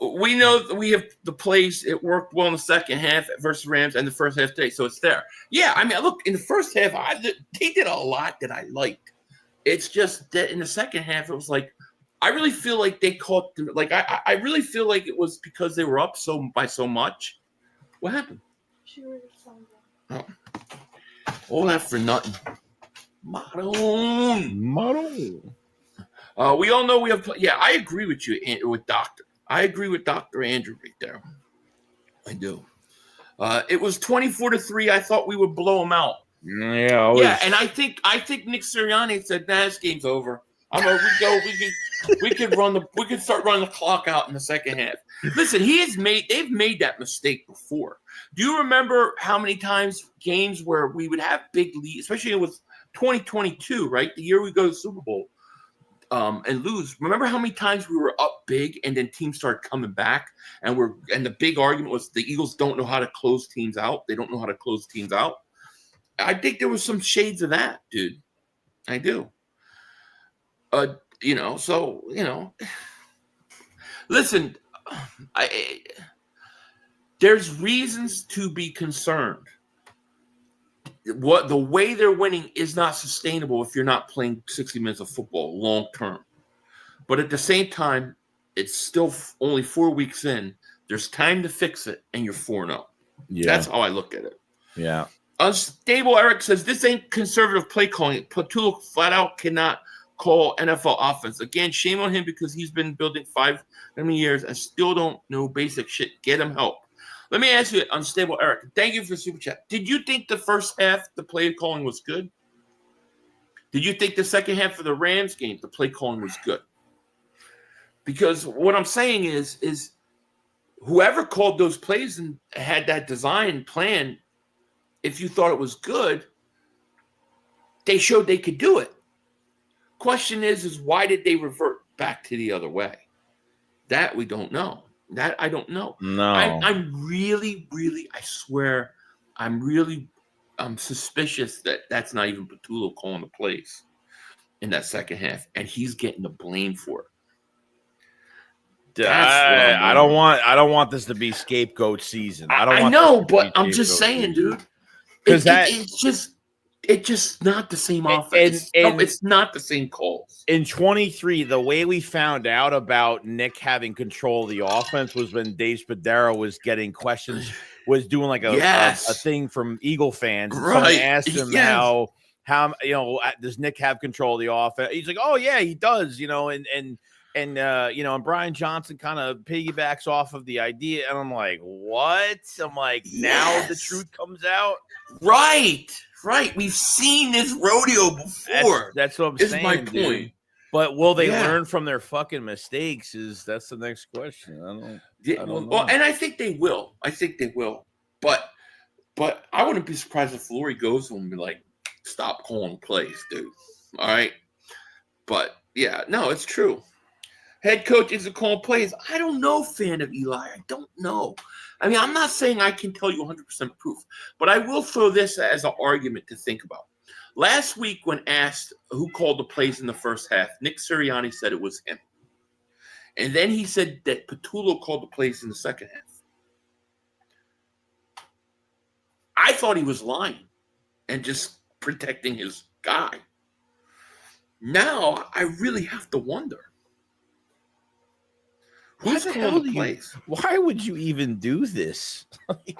We know that we have the plays. It worked well in the second half versus Rams and the first half today, so it's there. Yeah, I mean, look, in the first half, they did a lot that I liked. It's just that in the second half, it was like, I really feel like they caught them. Like, I really feel like it was because they were up by so much. What happened? Oh. All that for nothing. Model. We all know we have. Yeah, I agree with you, with Doctor. I agree with Dr. Andrew right there. I do. It was 24-3. I thought we would blow them out. Yeah. Yeah, and I think Nick Sirianni said, "Nah, this game's over. I'm over. We could start running the clock out in the second half." Listen, they've made that mistake before. Do you remember how many times games where we would have big leads, especially with 2022, right? The year we go to the Super Bowl. And lose. Remember how many times we were up big and then teams started coming back, and the big argument was the Eagles don't know how to close teams out. They don't know how to close teams out. I think there was some shades of that, dude. I do. Listen, there's reasons to be concerned. The way they're winning is not sustainable if you're not playing 60 minutes of football long term. But at the same time, it's still only 4 weeks in. There's time to fix it, and you're 4-0. Yeah. That's how I look at it. Yeah. Unstable Eric says, this ain't conservative play calling. Patullo flat out cannot call NFL offense. Again, shame on him because he's been building 5 years and still don't know basic shit. Get him help. Let me ask you, Unstable Eric. Thank you for the super chat. Did you think the first half, the play calling was good? Did you think the second half of the Rams game, the play calling was good? Because what I'm saying is whoever called those plays and had that design plan, if you thought it was good, they showed they could do it. Question is why did they revert back to the other way? That we don't know. That I don't know. No. I'm really, I swear, I'm suspicious that that's not even Patullo calling the plays in that second half, and he's getting the blame for it. I don't want this to be scapegoat season. I know, but I'm just saying, dude. Because it's just not the same offense. It's not the same calls. In 23, the way we found out about Nick having control of the offense was when Dave Spadaro was getting questions, was doing like a thing from Eagle fans. Right. Someone asked him how does Nick have control of the offense? He's like, oh yeah, he does. And Brian Johnson kind of piggybacks off of the idea, and I'm like, what? I'm like, now the truth comes out. Right. We've seen this rodeo before. That's what I'm saying. My point. Dude. But will they learn from their fucking mistakes? That's the next question. I don't know. Well, and I think they will. But I wouldn't be surprised if Flory goes to him and be like, stop calling plays, dude. All right. But yeah, no, it's true. Head coach isn't calling plays. I don't know, fan of Eli. I don't know. I mean, I'm not saying I can tell you 100% proof, but I will throw this as an argument to think about. Last week, when asked who called the plays in the first half, Nick Sirianni said it was him. And then he said that Patullo called the plays in the second half. I thought he was lying and just protecting his guy. Now, I really have to wonder. Who's calling the plays? Why would you even do this?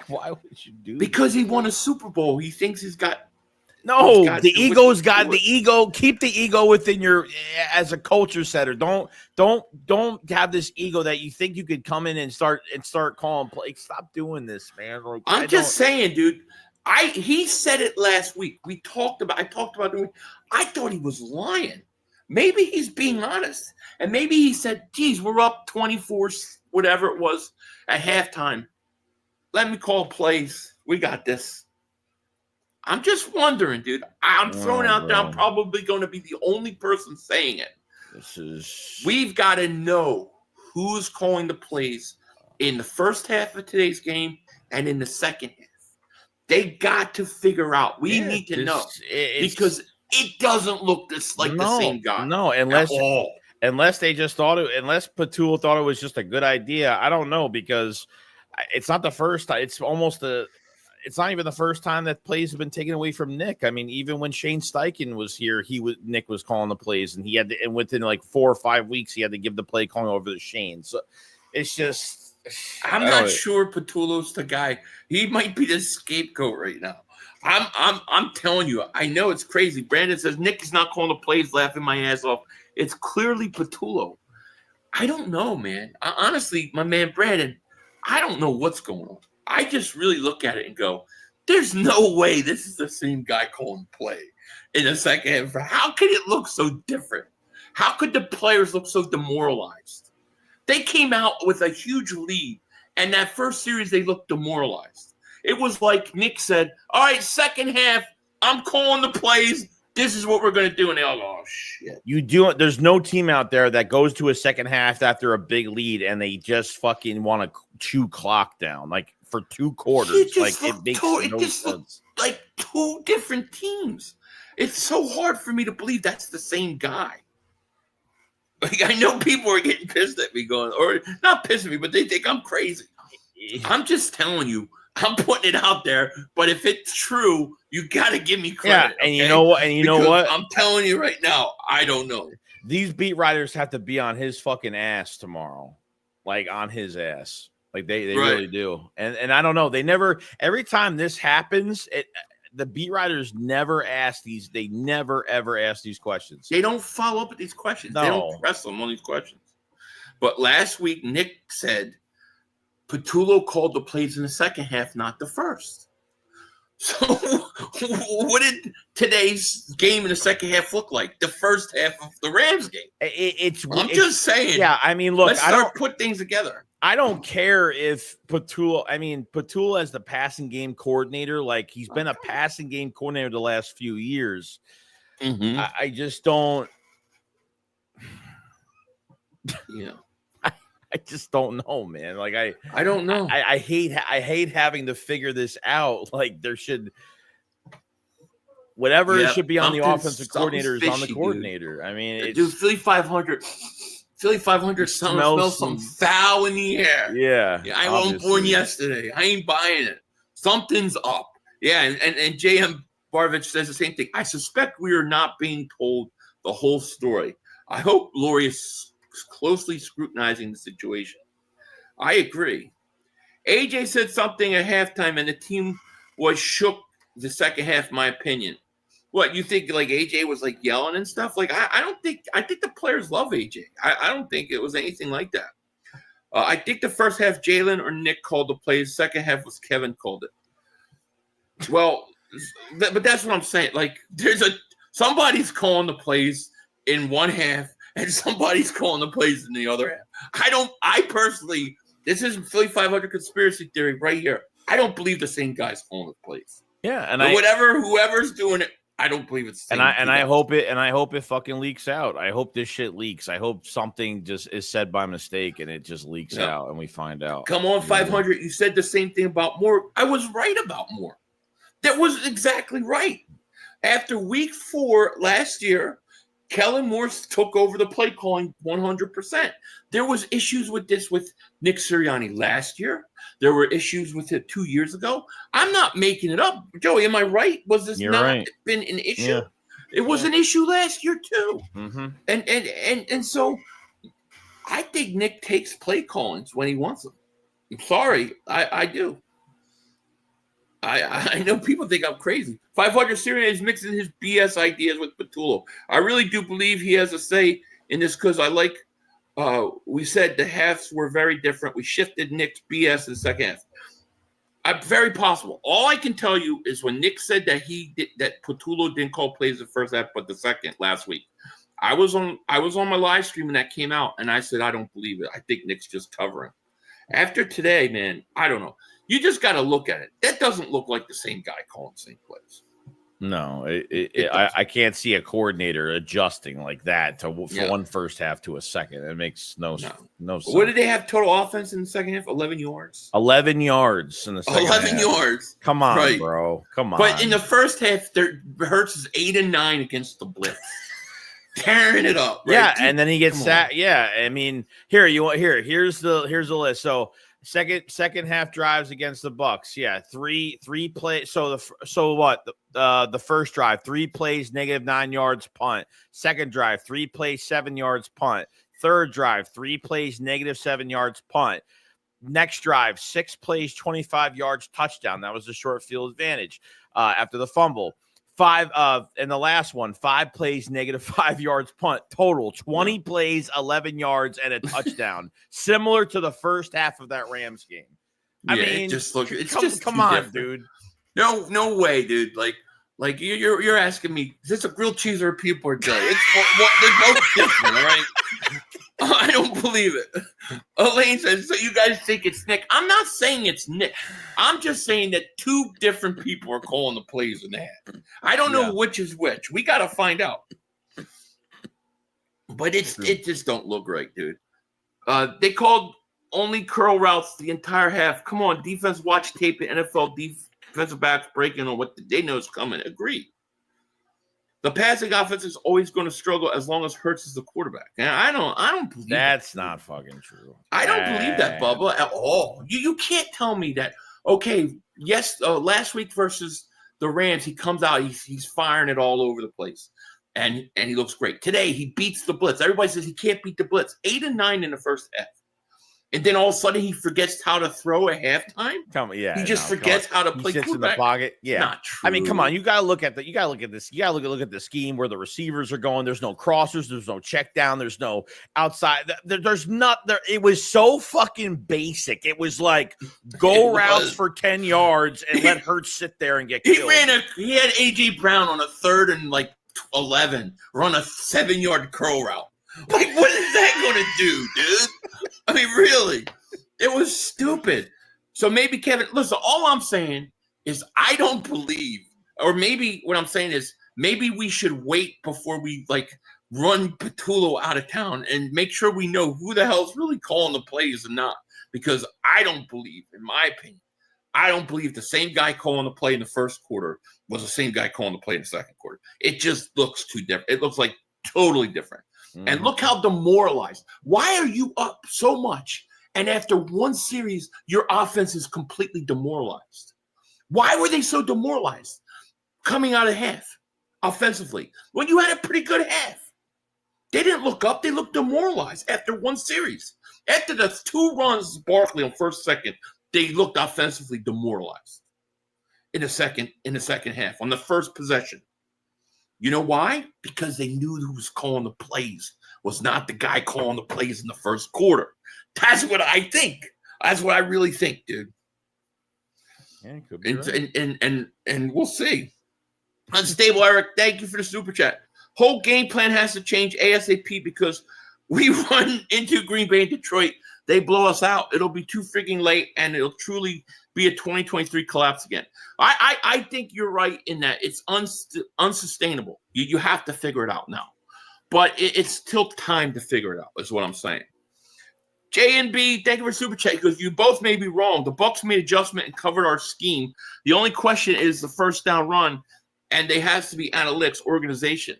Why would you do Because he won a Super Bowl. He thinks he's got... No, the ego's got the ego. Keep the ego within your as a culture setter. Don't have this ego that you think you could come in and start calling plays. Stop doing this, man. I'm just saying, dude. He said it last week. I talked about doing. I thought he was lying. Maybe he's being honest. And maybe he said, geez, we're up 24, whatever it was, at halftime. Let me call plays. We got this. I'm just wondering, dude. I'm throwing out there. I'm probably going to be the only person saying it. We've got to know who's calling the plays in the first half of today's game and in the second half. They got to figure out. We need to know because it doesn't look the same guy. No, unless they just thought it. Unless Patullo thought it was just a good idea. I don't know, because it's not the first time. It's not even the first time that plays have been taken away from Nick. I mean, even when Shane Steichen was here, Nick was calling the plays, and and within like 4 or 5 weeks, he had to give the play calling over to Shane. So it's just. I'm not sure Patullo's the guy. He might be the scapegoat right now. I'm telling you, I know it's crazy. Brandon says Nick is not calling the plays, laughing my ass off. It's clearly Patullo. I don't know, man. Honestly, my man Brandon, I don't know what's going on. I just really look at it and go, there's no way this is the same guy calling play in the second half. How could it look so different? How could the players look so demoralized? They came out with a huge lead, and that first series they looked demoralized. It was like Nick said, all right, second half, I'm calling the plays. This is what we're going to do. And they all go, oh, shit. There's no team out there that goes to a second half after a big lead and they just fucking want to chew clock down, like for 2 quarters. It makes no sense. Like 2 different teams. It's so hard for me to believe that's the same guy. Like, I know people are getting pissed at me or not pissed at me, but they think I'm crazy. I'm just telling you, I'm putting it out there. But if it's true, you got to give me credit. Yeah, and you know what? And you know what? I'm telling you right now, I don't know. These beat writers have to be on his fucking ass tomorrow, like on his ass. Like they really do. And I don't know. They never. Every time this happens, the beat writers never ask these. They never ever ask these questions. They don't follow up with these questions. No. They don't press them on these questions. But last week, Nick said Patullo called the plays in the second half, not the first. So what did today's game in the second half look like? The first half of the Rams game. I'm just saying. Yeah, I mean, look, let's start put things together. I don't care if Patullo as the passing game coordinator, like he's been a passing game coordinator the last few years. Mm-hmm. I just don't. Yeah. I just don't know, man. Like I don't know. I hate having to figure this out. Like there should it should be on the offensive coordinator is on the coordinator. Dude. I mean, dude, Philly 500 smells some foul in the air. Yeah, I wasn't born yesterday. I ain't buying it. Something's up. Yeah, and J.M. Barvich says the same thing. I suspect we are not being told the whole story. I hope Laurie is closely scrutinizing the situation. I agree. AJ said something at halftime, and the team was shook the second half, my opinion. What, you think like AJ was like yelling and stuff? Like, I don't think, I think the players love AJ. I don't think it was anything like that. I think the first half, Jalen or Nick called the plays. Second half was Kevin called it. Well, but that's what I'm saying. Like, somebody's calling the plays in one half, and somebody's calling the plays in the other half. I personally, this is Philly 500 conspiracy theory right here. I don't believe the same guy's calling the plays. Yeah, and whoever's doing it, I don't believe it's the same. I hope it fucking leaks out. I hope this shit leaks. I hope something just is said by mistake and it just leaks out and we find out. Come on, 500. You said the same thing about Moore. I was right about Moore. That was exactly right. After week 4 last year, Kellen Moore took over the play calling 100%. There was issues with this with Nick Sirianni last year. There were issues with it 2 years ago. I'm not making it up. Joey, am I right? Was this been an issue? Yeah. It was an issue last year too. Mm-hmm. And so I think Nick takes play callings when he wants them. I'm sorry. I do. I know people think I'm crazy. 500 Sirianni is mixing his BS ideas with Patullo. I really do believe he has a say in this because we said the halves were very different. We shifted Nick's BS in the second half. Very possible. All I can tell you is when Nick said that Patullo didn't call plays the first half, but the second last week. I was on my live stream when that came out, and I said I don't believe it. I think Nick's just covering. After today, man, I don't know. You just got to look at it. That doesn't look like the same guy calling the same plays. No, I can't see a coordinator adjusting like that for one first half to a second. It makes no sense. What did they have total offense in the second half? 11 yards. 11 yards in the second 11 half. yards. Come on, bro. Come on. But in the first half, Hurts is 8 and 9 against the blitz, tearing it up. Right? Yeah, and then he gets sacked. Yeah, I mean, here's the list. So second half drives against the Bucs. Yeah, three plays. So the first drive, 3 plays, -9 yards, punt. Second drive, 3 plays, 7 yards, punt. Third drive, 3 plays, -7 yards, punt. Next drive, 6 plays, 25 yards, touchdown. That was the short field advantage after the fumble. 5 and the last one, 5 plays, -5 yards, punt. Total 20 plays, 11 yards, and a touchdown. Similar to the first half of that Rams game. I mean, come on, dude. No way, dude. Like you're asking me, is this a grilled cheese or a peanut butter jelly? They're both different, all right? I don't believe it. Elaine says, so you guys think it's Nick. I'm not saying it's Nick. I'm just saying that 2 different people are calling the plays in the half. I don't know which is which. We got to find out. But it just don't look right, dude. They called only curl routes the entire half. Come on, defense watch tape. The NFL defensive backs breaking on what they know is coming. Agree. The passing offense is always going to struggle as long as Hurts is the quarterback. And I don't believe that's not fucking true. I don't believe that, Bubba, at all. You can't tell me that. Okay, yes, last week versus the Rams, he comes out, he's firing it all over the place, and he looks great. Today, he beats the blitz. Everybody says he can't beat the blitz. 8 and 9 in the first half. And then all of a sudden he forgets how to throw at halftime. He just forgets how to play quarterback. In the pocket. Yeah, not true. I mean, come on, you gotta look at this. You gotta look at the scheme where the receivers are going. There's no crossers. There's no check down. There's no outside. There's not there. It was so fucking basic. It was like go routes for 10 yards and let Hurts sit there and get killed. He had AJ Brown on a 3rd and 11 run a 7-yard curl route. Like, what is that going to do, dude? I mean, really, it was stupid. So maybe, Kevin, listen, all I'm saying is I don't believe, or maybe what I'm saying is maybe we should wait before we, run Patullo out of town and make sure we know who the hell is really calling the plays and not. Because I don't believe, in my opinion, I don't believe the same guy calling the play in the first quarter was the same guy calling the play in the second quarter. It just looks too different. It looks like totally different. And look how demoralized. Why are you up so much? And after one series, your offense is completely demoralized. Why were they so demoralized coming out of half offensively when you had a pretty good half? They didn't look up. They looked demoralized after one series. After the 2 runs, Barkley on first, second, they looked offensively demoralized in the second half on the first possession. You know why? Because they knew who was calling the plays was not the guy calling the plays in the first quarter. That's what I think. That's what I really think, dude. Yeah, it could be right. And we'll see. Unstable Eric, thank you for the super chat. Whole game plan has to change ASAP because we run into Green Bay and Detroit. They blow us out. It'll be too freaking late, and it'll truly be a 2023 collapse again. I think you're right in that it's unsustainable. You have to figure it out now. But it's still time to figure it out, is what I'm saying. J&B, thank you for super chat, because you both may be wrong. The Bucs made adjustment and covered our scheme. The only question is the first down run, and there has to be analytics organization.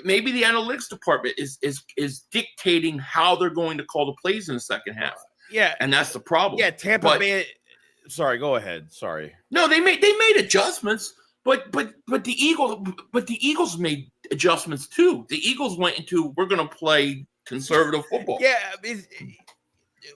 Maybe the analytics department is dictating how they're going to call the plays in the second half. Yeah, and that's the problem. Yeah, Tampa Bay. Sorry, go ahead. Sorry. No, they made adjustments, but the Eagles made adjustments too. The Eagles went into we're going to play conservative football. Yeah,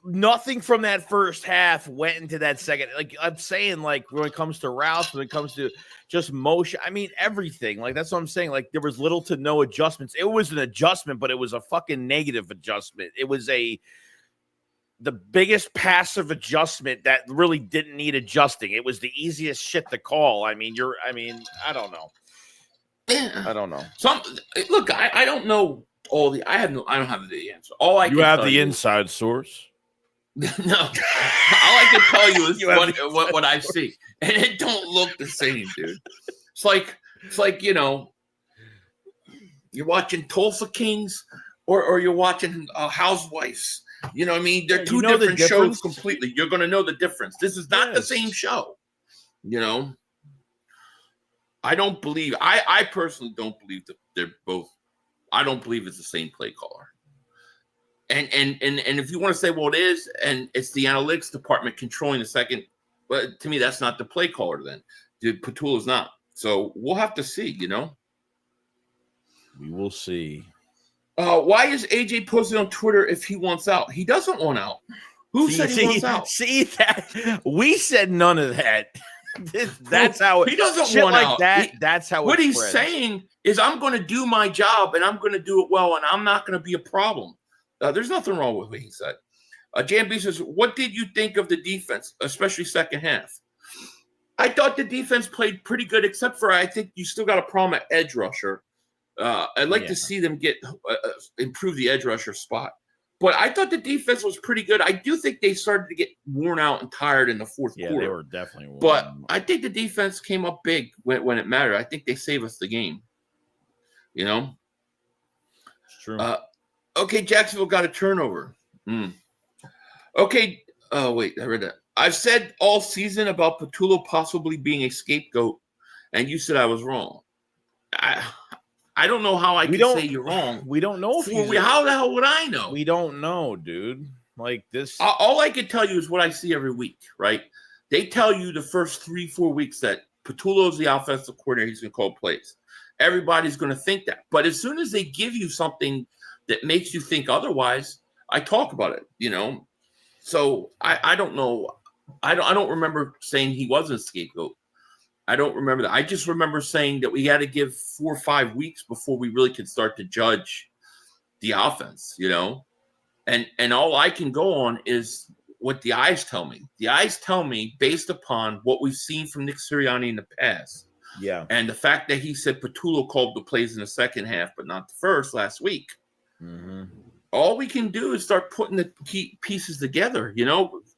nothing from that first half went into that second. Like I'm saying, like when it comes to routes, when it comes to just motion, I mean everything. Like that's what I'm saying. Like there was little to no adjustments. It was an adjustment, but it was a fucking negative adjustment. It was the biggest passive adjustment that really didn't need adjusting. It was the easiest shit to call. I mean, I don't know. I don't know. Look, I don't know all the. I don't have the answer. All I you can have tell the you inside source. No, all I can tell you is what I see, and it don't look the same, dude. It's like you're watching Tulsa Kings or you're watching Housewives. You know what I mean? They're two different shows completely. You're going to know the difference. This is not the same show. I don't believe. I personally don't believe that they're both. I don't believe it's the same play caller. And if you want to say, well, it is, and it's the analytics department controlling the second, but to me, that's not the play caller. Then Petula's not. So we'll have to see. We will see. Why is AJ posting on Twitter if he wants out? He doesn't want out. Who said he wants out? See that we said none of that. That's how it. He doesn't want like out. That's how. What he's saying is, I'm going to do my job and I'm going to do it well, and I'm not going to be a problem. There's nothing wrong with what he said. JMB says, "What did you think of the defense, especially second half?" I thought the defense played pretty good, except for I think you still got a problem at edge rusher. I'd like to see them get improve the edge rusher spot. But I thought the defense was pretty good. I do think they started to get worn out and tired in the fourth quarter. Yeah, they were definitely worn But out. I think the defense came up big when it mattered. I think they saved us the game. It's true. Okay, Jacksonville got a turnover. Okay. Oh, wait, I read that. I've said all season about Petula possibly being a scapegoat, and you said I was wrong. I don't know how I can say you're wrong. We don't know. How the hell would I know? We don't know, dude. Like this. All I can tell you is what I see every week, right? They tell you the first 3-4 weeks that Petula is the offensive coordinator. He's going to call plays. Everybody's going to think that. But as soon as they give you something that makes you think otherwise, I talk about it, So I don't know. I don't remember saying he wasn't a scapegoat. I don't remember that. I just remember saying that we had to give 4 or 5 weeks before we really could start to judge the offense, And all I can go on is what the eyes tell me. The eyes tell me based upon what we've seen from Nick Sirianni in the past. Yeah. And the fact that he said Petula called the plays in the second half, but not the first last week. Mm-hmm. All we can do is start putting the key pieces together,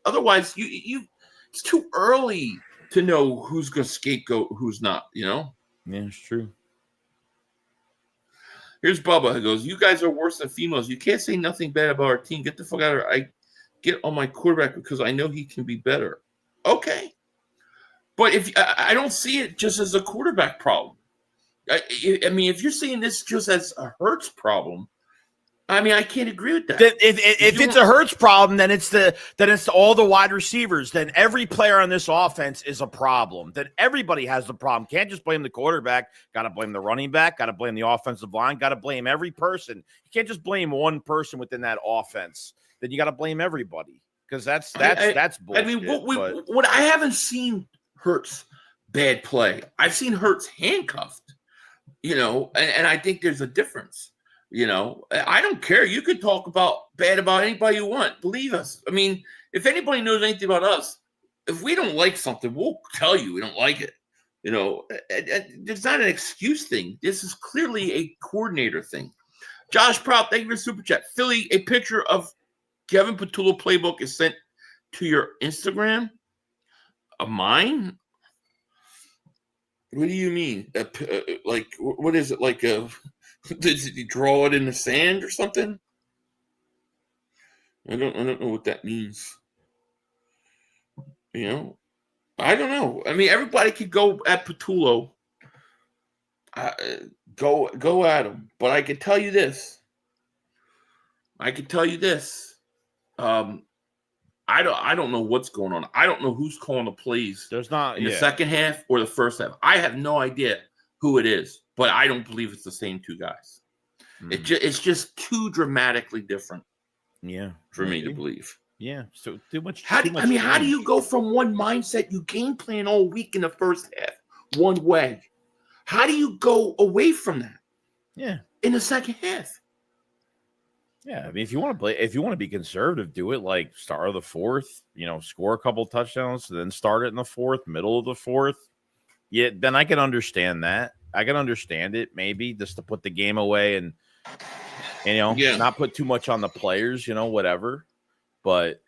Otherwise, it's too early to know who's going to scapegoat, who's not, Yeah, it's true. Here's Bubba who goes, "You guys are worse than females. You can't say nothing bad about our team. Get the fuck out of here. I get on my quarterback because I know he can be better." Okay. But if I don't see it just as a quarterback problem. I mean, if you're seeing this just as a Hurts problem, I mean, I can't agree with that. If it's a Hurts problem, then it's all the wide receivers. Then every player on this offense is a problem. Then everybody has the problem. Can't just blame the quarterback. Got to blame the running back. Got to blame the offensive line. Got to blame every person. You can't just blame one person within that offense. Then you got to blame everybody because that's bullshit. I mean, what I haven't seen Hurts bad play. I've seen Hurts handcuffed. And I think there's a difference. I don't care. You could talk bad about anybody you want. Believe us. I mean, if anybody knows anything about us, if we don't like something, we'll tell you we don't like it. It's not an excuse thing. This is clearly a coordinator thing. Josh Prout, thank you for super chat. Philly, a picture of Kevin Petula playbook is sent to your Instagram. Of mine? What do you mean? Like, what is it? Like a... Did he draw it in the sand or something? I don't know what that means. I don't know. I mean, everybody could go at Petula. Go at him. But I can tell you this. I don't know what's going on. I don't know who's calling the plays. There's not in the second half or the first half. I have no idea who it is. But I don't believe it's the same two guys. It's just too dramatically different. Yeah, for me to believe. Yeah, so too much. How do you go from one mindset? You game plan all week in the first half one way. How do you go away from that? Yeah, in the second half. Yeah, I mean, if you want to be conservative, do it like start of the fourth. Score a couple touchdowns, then start it in the fourth, middle of the fourth. Yeah, then I can understand that. I can understand it, maybe just to put the game away and not put too much on the players, whatever. But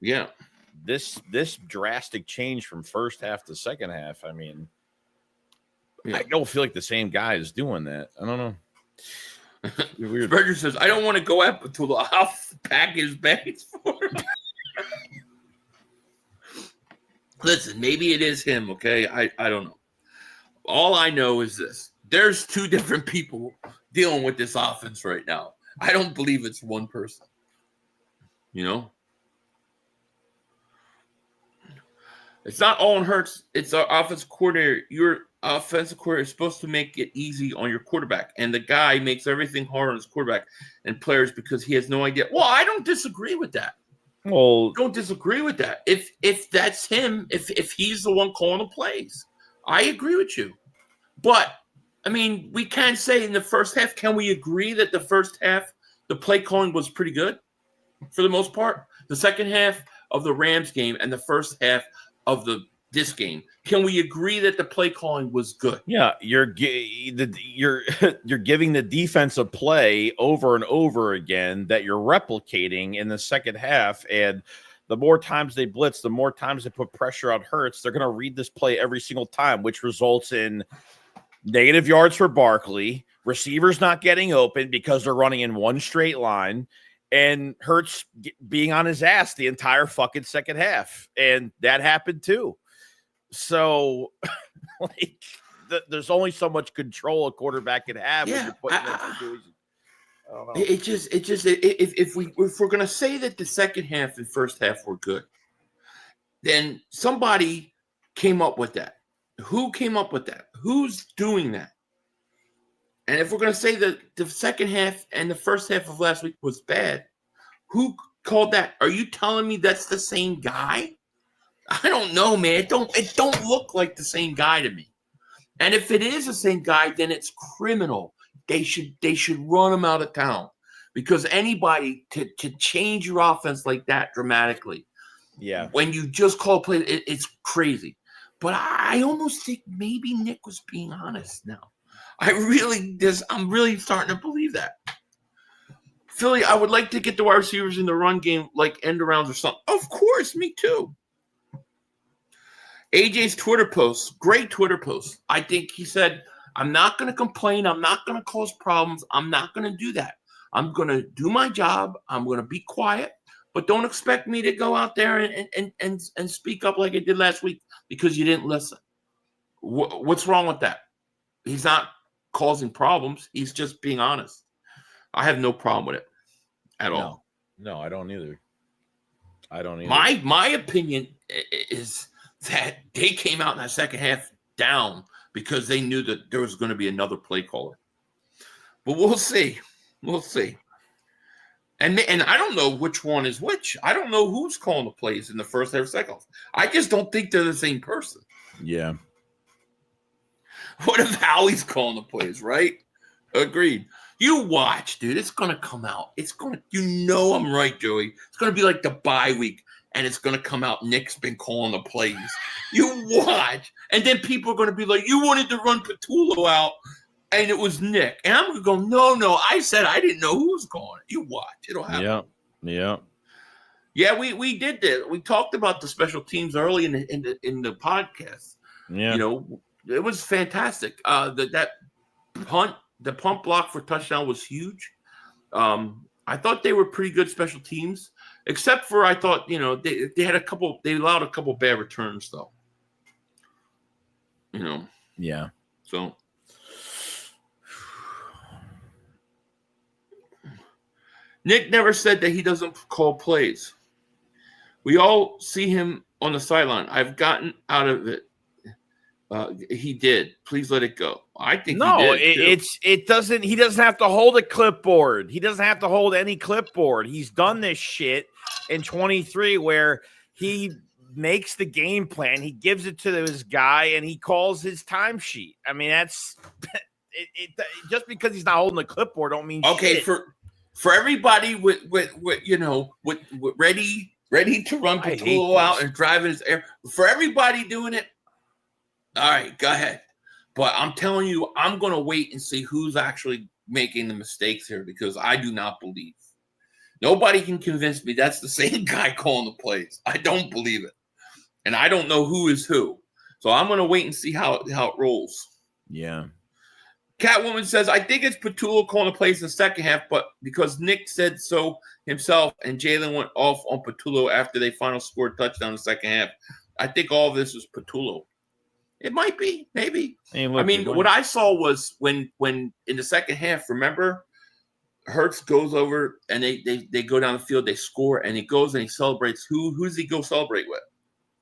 this drastic change from first half to second half, I mean, I don't feel like the same guy is doing that. I don't know. Weird. Spreader says, I don't want to go up until I'll pack his bags for him. Listen, maybe it is him, okay? I don't know. All I know is this. There's two different people dealing with this offense right now. I don't believe it's one person. You know? It's not all on Hurts. It's our offensive coordinator. Your offensive coordinator is supposed to make it easy on your quarterback. And the guy makes everything hard on his quarterback and players because he has no idea. Well, I don't disagree with that. Well, don't disagree with that. If that's him, if he's the one calling the plays, I agree with you. But I mean, we can't say in the first half. Can we agree that the first half, the play calling was pretty good for the most part? The second half of the Rams game and the first half of this game, can we agree that the play calling was good? Yeah, you're giving the defense a play over and over again that you're replicating in the second half, and the more times they blitz, the more times they put pressure on Hurts, they're going to read this play every single time, which results in negative yards for Barkley, receivers not getting open because they're running in one straight line, and Hurts being on his ass the entire fucking second half. And that happened too. So, there's only so much control a quarterback can have when you're putting in that situation. I don't know. If we're gonna say that the second half and first half were good, then somebody came up with that. Who came up with that? Who's doing that? And if we're gonna say that the second half and the first half of last week was bad, who called that? Are you telling me that's the same guy? I don't know, man. It don't look like the same guy to me. And if it is the same guy, then it's criminal. They should run him out of town, because anybody to change your offense like that dramatically, when you just call play, it's crazy. But I almost think maybe Nick was being honest now. I'm really starting to believe that. Philly, I would like to get the wide receivers in the run game, like end arounds or something. Of course, me too. AJ's Twitter post, great Twitter post. I think he said, I'm not going to complain. I'm not going to cause problems. I'm not going to do that. I'm going to do my job. I'm going to be quiet, but don't expect me to go out there and speak up like I did last week because you didn't listen. What's wrong with that? He's not causing problems. He's just being honest. I have no problem with it at all. No, I don't either. My opinion is that they came out in that second half down because they knew that there was going to be another play caller. But we'll see. We'll see. And I don't know which one is which. I don't know who's calling the plays in the first half, second half. I just don't think they're the same person. Yeah. What if Howie's calling the plays, right? Agreed. You watch, dude. It's going to come out. I'm right, Joey. It's going to be like the bye week. And it's going to come out, Nick's been calling the plays. You watch. And then people are going to be like, you wanted to run Patullo out, and it was Nick. And I'm going to go, no, I said I didn't know who was calling it. You watch. It'll happen. Yeah, we did that. We talked about the special teams early in the podcast. Yeah. You know, it was fantastic. That punt, the punt block for touchdown was huge. I thought they were pretty good special teams. Except for, I thought, they allowed a couple bad returns, though. Yeah. So. Nick never said that he doesn't call plays. We all see him on the sideline. I've gotten out of it. He did. Please let it go. I think it doesn't. He doesn't have to hold a clipboard. He doesn't have to hold any clipboard. He's done this shit in 23 where he makes the game plan. He gives it to his guy and he calls his timesheet. I mean, that's just because he's not holding a clipboard don't mean shit. For everybody with ready to run Patullo out and driving his air. For everybody doing it. All right, go ahead. But I'm telling you, I'm going to wait and see who's actually making the mistakes here, because I do not believe. Nobody can convince me that's the same guy calling the plays. I don't believe it. And I don't know who is who. So I'm going to wait and see how it rolls. Yeah. Catwoman says, I think it's Patullo calling the plays in the second half, but because Nick said so himself and Jalen went off on Patullo after they finally scored a touchdown in the second half, I think all of this was Patullo. It might be, maybe. I mean, what I saw was when in the second half, remember, Hurts goes over and they go down the field, they score, and he goes and he celebrates. Who's he go celebrate with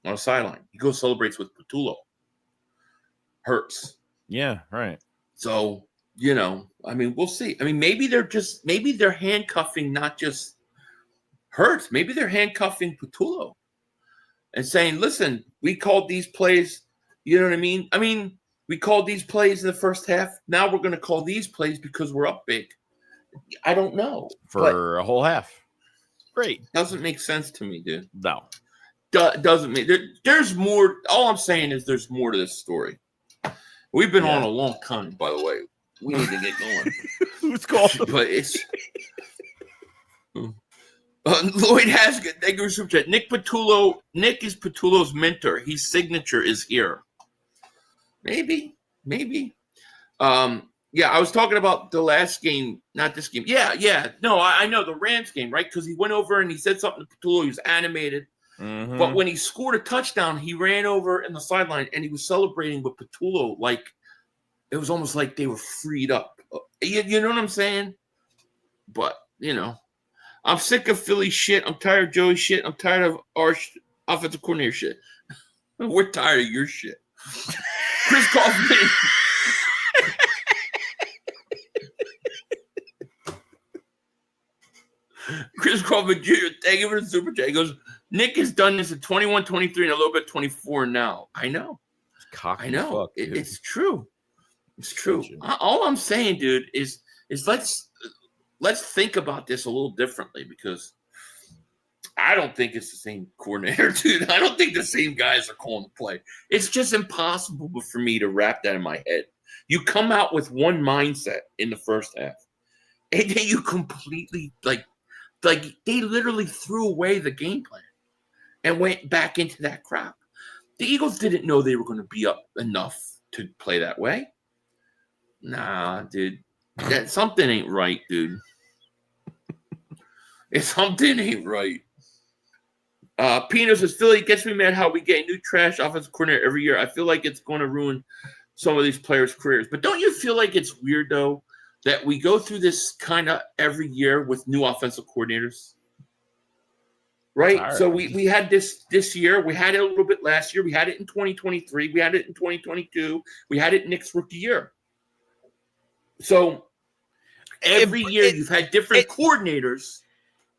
on the sideline? He goes celebrates with Patullo. Hurts. Yeah, right. So, I mean, we'll see. I mean, maybe they're handcuffing not just Hurts. Maybe they're handcuffing Patullo and saying, listen, we called these plays. You know what I mean? I mean, we called these plays in the first half. Now we're going to call these plays because we're up big. I don't know. For a whole half. Great. Doesn't make sense to me, dude. No. Doesn't make there's more. All I'm saying is there's more to this story. We've been on a long time, by the way. We need to get going. Who's calling? But it's Lloyd Haskett. Thank you for super chat. Nick Patullo. Nick is Patullo's mentor. His signature is here. Maybe. Yeah, I was talking about the last game, not this game. Yeah. No, I know the Rams game, right? Because he went over and he said something to Patullo. He was animated. Mm-hmm. But when he scored a touchdown, he ran over in the sideline and he was celebrating with Patullo like it was almost like they were freed up. You know what I'm saying? But, I'm sick of Philly shit. I'm tired of Joey shit. I'm tired of our offensive coordinator shit. We're tired of your shit. Chris Kaufman. Chris Kaufman Jr., thank you for the super chat. He goes, Nick has done this at 21, 23, and a little bit 24 now. I know. I know. It's true. It's true. All I'm saying, dude, is let's think about this a little differently because I don't think it's the same coordinator, dude. I don't think the same guys are calling the play. It's just impossible for me to wrap that in my head. You come out with one mindset in the first half, and then you completely like they literally threw away the game plan and went back into that crap. The Eagles didn't know they were going to be up enough to play that way. Nah, dude. Something ain't right, dude. Something ain't right. Pino says, Philly gets me mad how we get a new trash offensive coordinator every year. I feel like it's going to ruin some of these players' careers. But don't you feel like it's weird, though, that we go through this kind of every year with new offensive coordinators? Right? So we had this year. We had it a little bit last year. We had it in 2023. We had it in 2022. We had it next rookie year. So every year you've had different coordinators.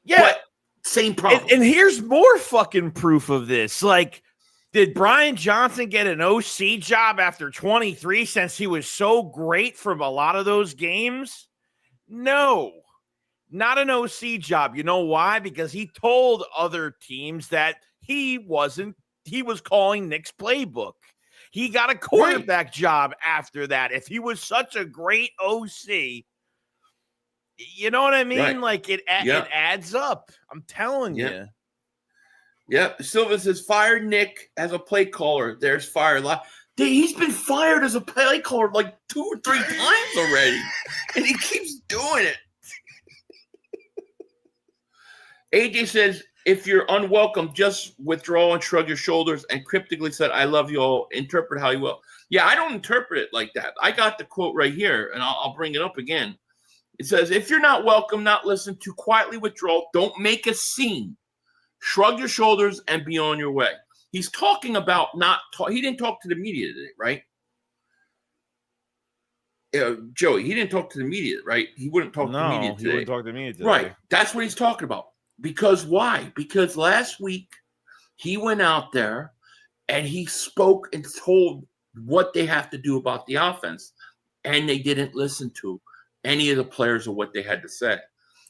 Yeah. But same problem. And here's more fucking proof of this. Like, did Brian Johnson get an OC job after 23 since he was so great from a lot of those games? No, not an OC job. You know why? Because he told other teams that he was calling Nick's playbook. He got a quarterback job after that. If he was such a great OC, you know what I mean? Right. Like it adds up. I'm telling you. Yep. Silva says, fire Nick as a play caller. There's fire. He's been fired as a play caller like 2 or 3 times already. And he keeps doing it. AJ says, if you're unwelcome, just withdraw and shrug your shoulders and cryptically said, I love you all. Interpret how you will. Yeah, I don't interpret it like that. I got the quote right here, and I'll bring it up again. It says, if you're not welcome, not listened to, quietly withdraw. Don't make a scene. Shrug your shoulders and be on your way. He's talking about he didn't talk to the media today, right? Joey, he didn't talk to the media, right? He wouldn't talk to the media today. He wouldn't talk to the media today. Right. That's what he's talking about. Because why? Because last week he went out there and he spoke and told what they have to do about the offense, and they didn't listen to any of the players or what they had to say.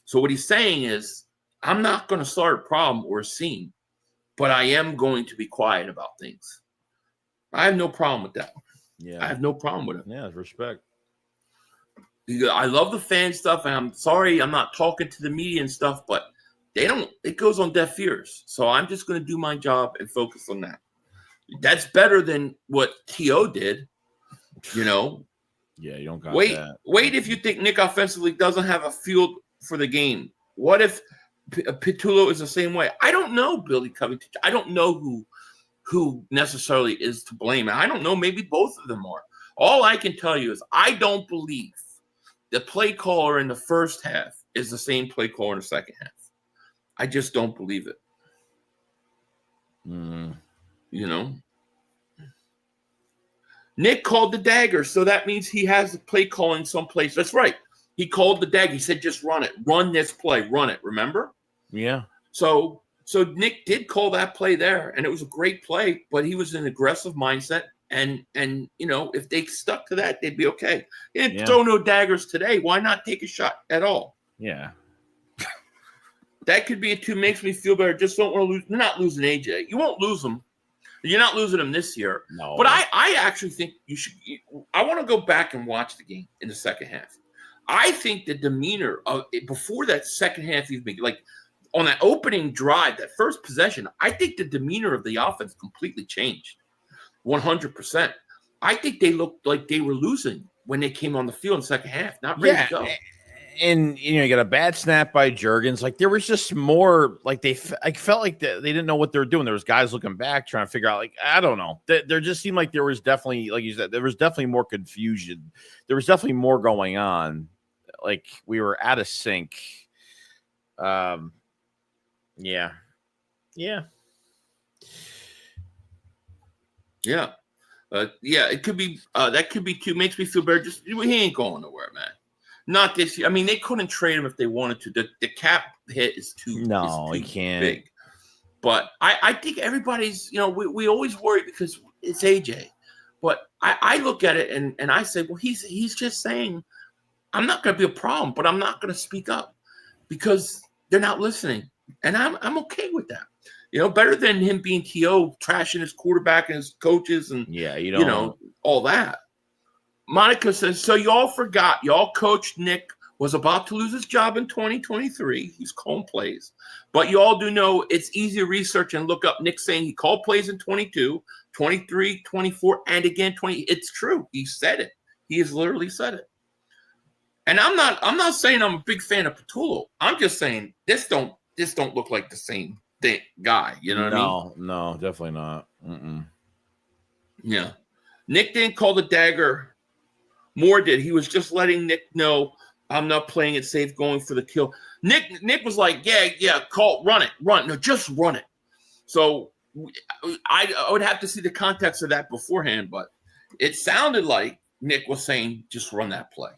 So what he's saying is, I'm not going to start a problem or a scene, but I am going to be quiet about things. I have no problem with that. Yeah, I have no problem with it. Yeah, respect. I love the fan stuff, and I'm sorry I'm not talking to the media and stuff, but it goes on deaf ears. So I'm just going to do my job and focus on that. That's better than what T.O. did. You know, Yeah, you don't got that. Wait if you think Nick offensively doesn't have a field for the game. What if Pitullo is the same way? I don't know, Billy Covington. I don't know who necessarily is to blame. I don't know. Maybe both of them are. All I can tell you is I don't believe the play caller in the first half is the same play caller in the second half. I just don't believe it. You know? Nick called the dagger, so that means he has the play call in someplace. That's right. He called the dagger. He said, just run it. Run this play. Run it. Remember? Yeah. So Nick did call that play there, and it was a great play, but he was in an aggressive mindset. And you know, if they stuck to that, they'd be okay. They didn't throw no daggers today. Why not take a shot at all? Yeah. That could be a two. Makes me feel better. Just don't want to lose. You're not losing AJ. You won't lose him. You're not losing him this year. No. But I actually think you should. I want to go back and watch the game in the second half. I think the demeanor of before that second half, even like on that opening drive, that first possession, I think the demeanor of the offense completely changed. 100%. I think they looked like they were losing when they came on the field in the second half. Not ready to go. And you know, you got a bad snap by Juergens. Like there was just more. Like I felt like they didn't know what they were doing. There was guys looking back trying to figure out. Like I don't know. There just seemed like there was definitely, like you said, there was definitely more confusion. There was definitely more going on. Like we were out of sync. Yeah. It could be that could be too. Makes me feel better. Just he ain't going nowhere, man. Not this year. I mean, they couldn't trade him if they wanted to. The cap hit is too. He can't. Big. But I think everybody's. You know, we always worry because it's AJ. But I look at it and I say, well, he's just saying, I'm not going to be a problem, but I'm not going to speak up because they're not listening, and I'm okay with that. You know, better than him being TO, trashing his quarterback and his coaches and, you know, all that. Monica says, so y'all forgot. Y'all coach Nick was about to lose his job in 2023. He's calling plays. But you all do know it's easy to research and look up Nick saying he called plays in 22, 23, 24, and again 20. It's true. He said it. He has literally said it. And I'm not saying I'm a big fan of Pitullo. I'm just saying this don't look like the same guy, you know what I mean? No, definitely not. Yeah. Nick didn't call the dagger. Moore did. He was just letting Nick know I'm not playing it safe, going for the kill. Nick was like, yeah, run it. No, just run it. So I would have to see the context of that beforehand, but it sounded like Nick was saying just run that play.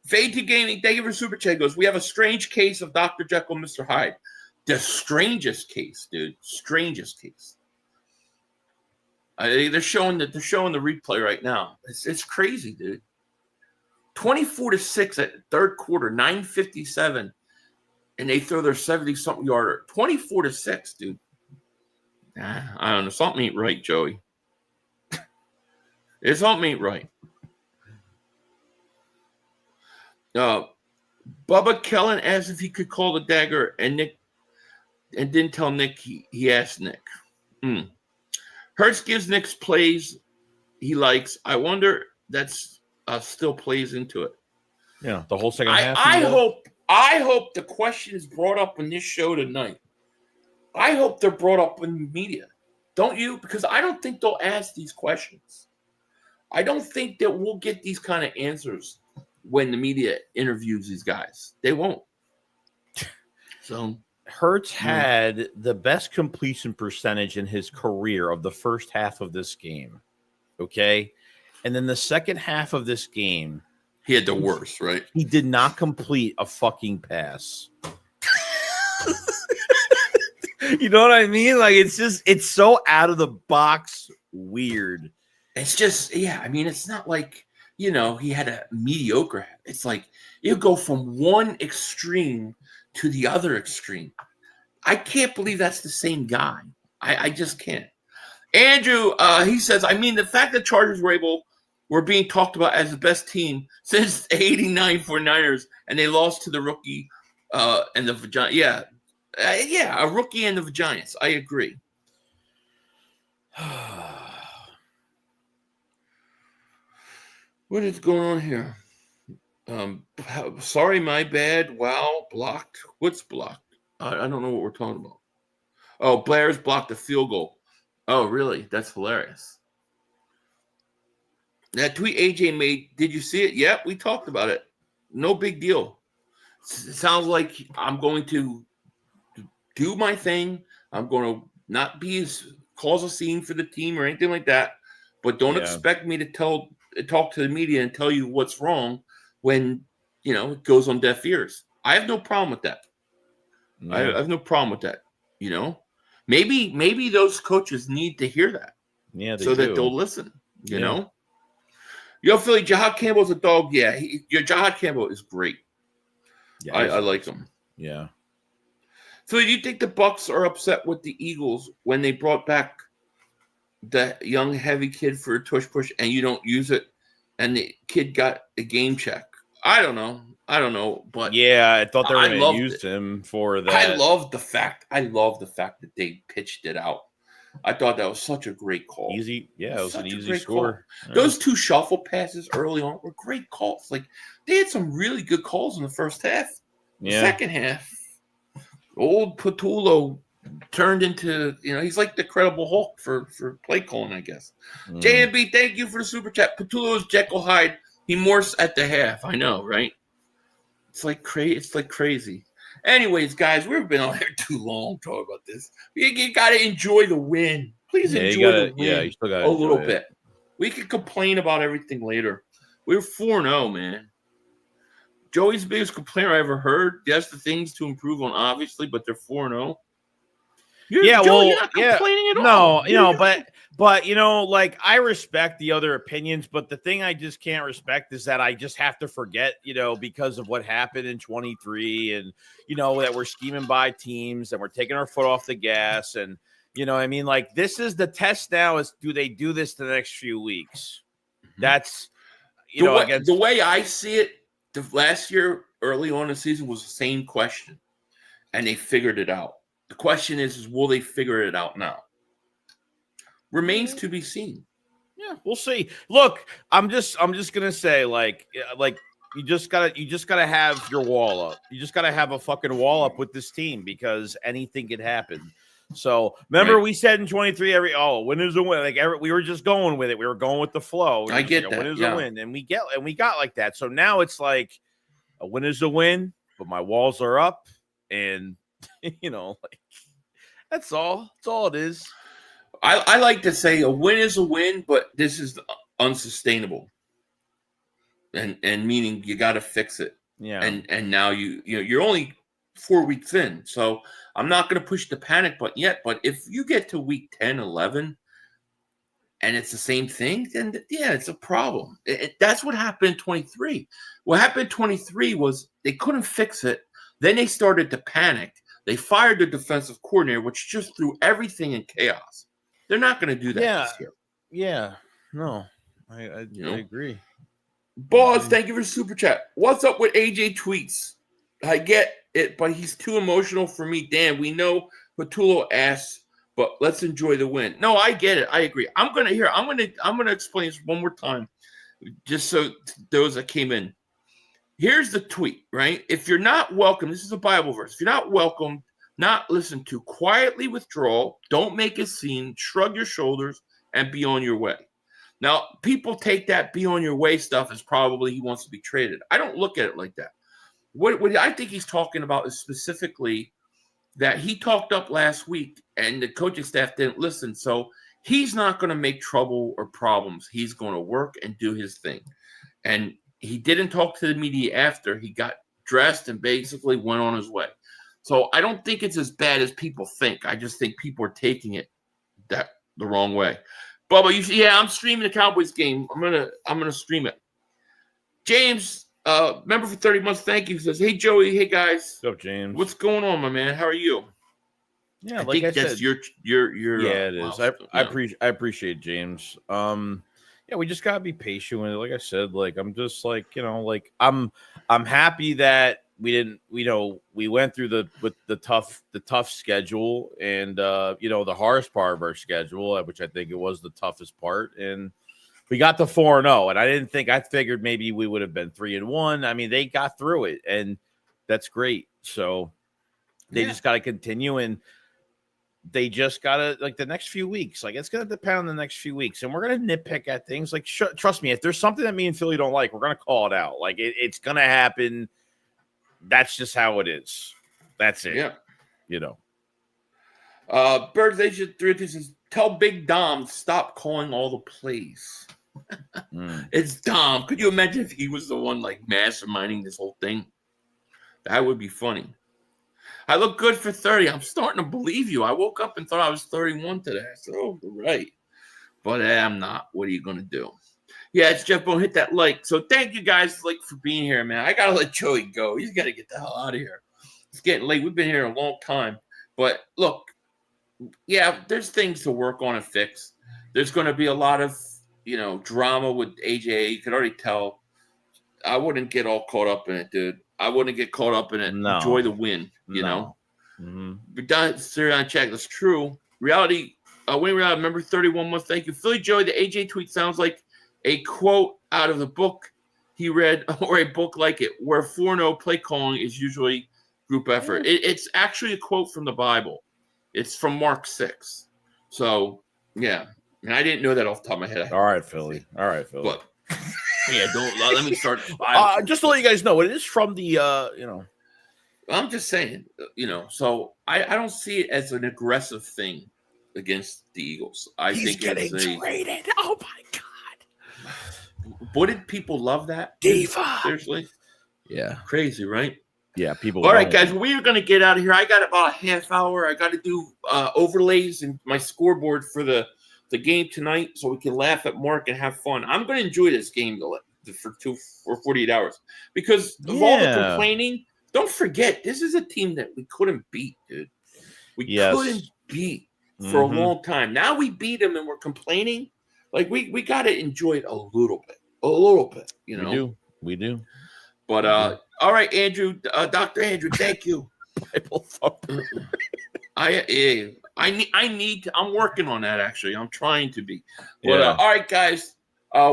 Fade to Gaming, thank you for Super Chat. Goes, we have a strange case of Dr. Jekyll, Mr. Hyde. The strangest case, dude. Strangest case. They're showing the replay right now. It's crazy, dude. 24-6 at third quarter, 9:57, and they throw their 70-something yarder. 24-6, dude. I don't know. Something ain't right, Joey. Something ain't right. Bubba Kellen asked if he could call the dagger, and didn't tell Nick. He asked Nick. Hurts gives Nick's plays he likes. I wonder that's still plays into it. Yeah, the whole second half. I hope the question is brought up in this show tonight. I hope they're brought up in the media. Don't you? Because I don't think they'll ask these questions. I don't think that we'll get these kind of answers when the media interviews these guys. They won't. So Hurts had the best completion percentage in his career of the first half of this game. Okay. And then the second half of this game, he had the worst, right? He did not complete a fucking pass. You know what I mean? Like, it's so out of the box weird. It's just, I mean, it's not like, you know, he had a mediocre. It's like you go from one extreme to the other extreme. I can't believe that's the same guy. I just can't. Andrew, he says, I mean, the fact that Chargers were being talked about as the best team since '89 49ers, and they lost to the rookie and the Giants. Yeah, a rookie and the Giants. I agree. What is going on here? Sorry, my bad. Wow, blocked. What's blocked? I don't know what we're talking about. Oh, Blair's blocked a field goal. Oh, really? That's hilarious. That tweet AJ made, did you see it? Yep, we talked about it. No big deal. It sounds like I'm going to do my thing. I'm going to not cause a scene for the team or anything like that. But don't expect me to talk to the media and tell you what's wrong when, it goes on deaf ears. I have no problem with that. Yeah. I have no problem with that. Maybe those coaches need to hear that. Yeah, so that they'll listen. You know. Yo, Philly, Jahad Campbell's a dog. Yeah, Jahad Campbell is great. Yeah, I like him. Yeah. So, do you think the Bucs are upset with the Eagles when they brought back the young heavy kid for a tush push and you don't use it, and the kid got a game check? I don't know, but yeah, I thought they were going to use him for that. I love the fact that they pitched it out. I thought that was such a great call. Easy, yeah, it was an easy score. Those two shuffle passes early on were great calls. Like, they had some really good calls in the first half. Yeah. The second half, old Patullo turned into, he's like the Credible Hulk for play calling, I guess. JMB, thank you for the super chat. Patullo is Jekyll Hyde. He morphs at the half. I know, right? It's like crazy. Anyways, guys, we've been on here too long talking about this. You got to enjoy the win. Please enjoy the win. Yeah, you still got a little bit. We can complain about everything later. We're 4-0, man. Joey's biggest complaint I ever heard. Yes, the things to improve on, obviously, but they're 4-0. Joey, you're not complaining at all. No, but like, I respect the other opinions, but the thing I just can't respect is that I just have to forget, because of what happened in 23 and, that we're scheming by teams and we're taking our foot off the gas. And, like, this is the test now is, do they do this the next few weeks? That's, the way I see it, the last year, early on in the season was the same question and they figured it out. The question is will they figure it out now? Remains to be seen. Yeah, we'll see. Look, I'm just gonna say, like you just gotta have your wall up. You just gotta have a fucking wall up with this team because anything could happen. So remember, we said in 23 win is a win. Like we were just going with it. We were going with the flow. I get that. Win is a win, and we got like that. So now it's like a win is a win, but my walls are up, and like that's all. That's all it is. I like to say a win is a win, but this is unsustainable. And meaning you got to fix it. Yeah. And now you're only 4 weeks in. So I'm not going to push the panic button yet, but if you get to week 10, 11 and it's the same thing, then it's a problem. That's what happened in 23. What happened in 23 was they couldn't fix it. Then they started to panic. They fired their defensive coordinator, which just threw everything in chaos. They're not going to do that this year. Yeah. No, I agree. Boss, thank you for the super chat. What's up with AJ tweets? I get it, but he's too emotional for me. Dan, we know Patullo asks, but let's enjoy the win. No, I get it. I agree. I'm gonna explain this one more time, just so those that came in. Here's the tweet, right? If you're not welcome, this is a Bible verse. If you're not welcome, not listened to, quietly withdraw, don't make a scene, shrug your shoulders, and be on your way. Now, people take that be on your way stuff as probably he wants to be traded. I don't look at it like that. What I think he's talking about is specifically that he talked up last week and the coaching staff didn't listen. So he's not going to make trouble or problems. He's going to work and do his thing. And he didn't talk to the media after. He got dressed and basically went on his way. So I don't think it's as bad as people think. I just think people are taking it the wrong way. Bubba, I'm streaming the Cowboys game. I'm gonna stream it. James, member for 30 months, thank you. Says, hey Joey, hey guys. What's up, James? What's going on, my man? How are you? Yeah, I think that's your yeah, it is. I appreciate James. We just gotta be patient with it. Like I said, like I'm just like, I'm happy that we went through the tough schedule and the hardest part of our schedule, which I think it was the toughest part. And We got to 4-0, and I figured maybe we would have been 3-1. I mean, they got through it, and that's great. So they just got to continue, and they just got to, like, the next few weeks. Like, it's going to depend on the next few weeks, and we're going to nitpick at things. Like, trust me, if there's something that me and Philly don't like, we're going to call it out. Like, it's going to happen. That's just how it is. That's it. Yeah. You know. Birds Asia 3 says, tell Big Dom stop calling all the plays. It's Dom. Could you imagine if he was the one like masterminding this whole thing? That would be funny. I look good for 30. I'm starting to believe you. I woke up and thought I was 31 today. I said, oh, right. But I'm not. What are you going to do? Yeah, it's Jeff Bone. Hit that like. So thank you guys like for being here, man. I got to let Joey go. He's got to get the hell out of here. It's getting late. We've been here a long time. But look, yeah, there's things to work on and fix. There's going to be a lot of, drama with AJ. You could already tell. I wouldn't get all caught up in it, dude. I wouldn't get caught up in it. No. Enjoy the win, you know. Mm-hmm. But done, Syrian check. That's true. Reality. Wayne Reality, member 31 months. Thank you, Philly Joey. The AJ tweet sounds like a quote out of the book he read, or a book like it, where 4-0 play calling is usually group effort. It's actually a quote from the Bible. It's from Mark 6. So yeah, and I didn't know that off the top of my head. All right, Philly. But yeah, don't let me start. Just to let you guys know, it is from the I'm just saying, so I don't see it as an aggressive thing against the Eagles. He's think getting it's traded. Oh my god! Wouldn't people love that? Diva. Seriously? Yeah. Crazy, right? Yeah, people. All right, guys, we are going to get out of here. I got about a half hour. I got to do overlays and my scoreboard for the game tonight, so we can laugh at Mark and have fun. I'm going to enjoy this game for 48 hours because of all the complaining. Don't forget, this is a team that we couldn't beat, dude. We couldn't beat for a long time. Now we beat them and we're complaining. Like we got to enjoy it a little bit. We do. But all right, Andrew, Dr. Andrew, thank you. Bible thumper. I need to. I'm working on that. Actually, I'm trying to be. But all right, guys,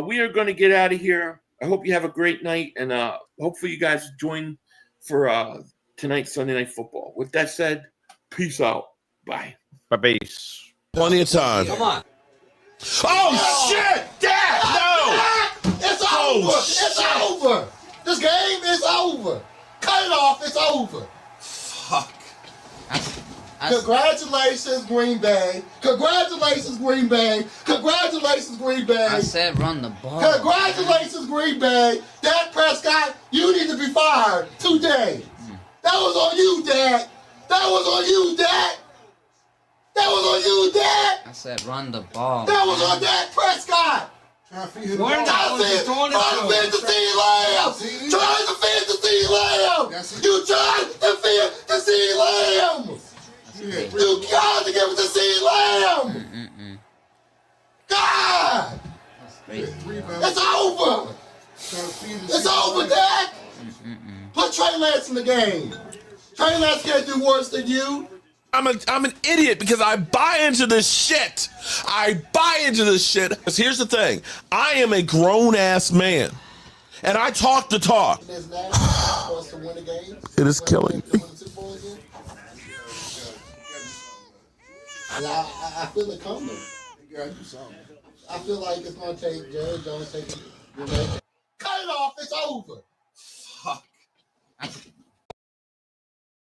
we are going to get out of here. I hope you have a great night, and hopefully you guys join for tonight's Sunday Night Football. With that said, peace out. Bye. Bye-base. Plenty of time. Come on. Oh, shit! Dad! No! It's over! It's over! This game is over! Cut it off! It's over! Fuck. Congratulations, Green Bay. Congratulations, Green Bay. Congratulations, Green Bay. I said run the ball. Congratulations, Green Bay. Dak Prescott, you need to be fired today. That was on you, Dak. That was on you, Dak. That was on you, Dak. I said run the ball. That was on Dak Prescott. Trying to feed the ball. Trying to feed the CeeDee Lamb. Trying to feed the CeeDee Lamb. You tried to feed the CeeDee Lamb. You got to give it to CeeDee Lamb. God. It's over. It's over, Dak. Put Trey Lance in the game. Trey Lance can't do worse than you. I'm an idiot because I buy into this shit. Because here's the thing. I am a grown-ass man. And I talk the talk. It is killing me. I feel it coming. I feel like it's going to take Jerry Jones taking. Cut it off. It's over. Fuck.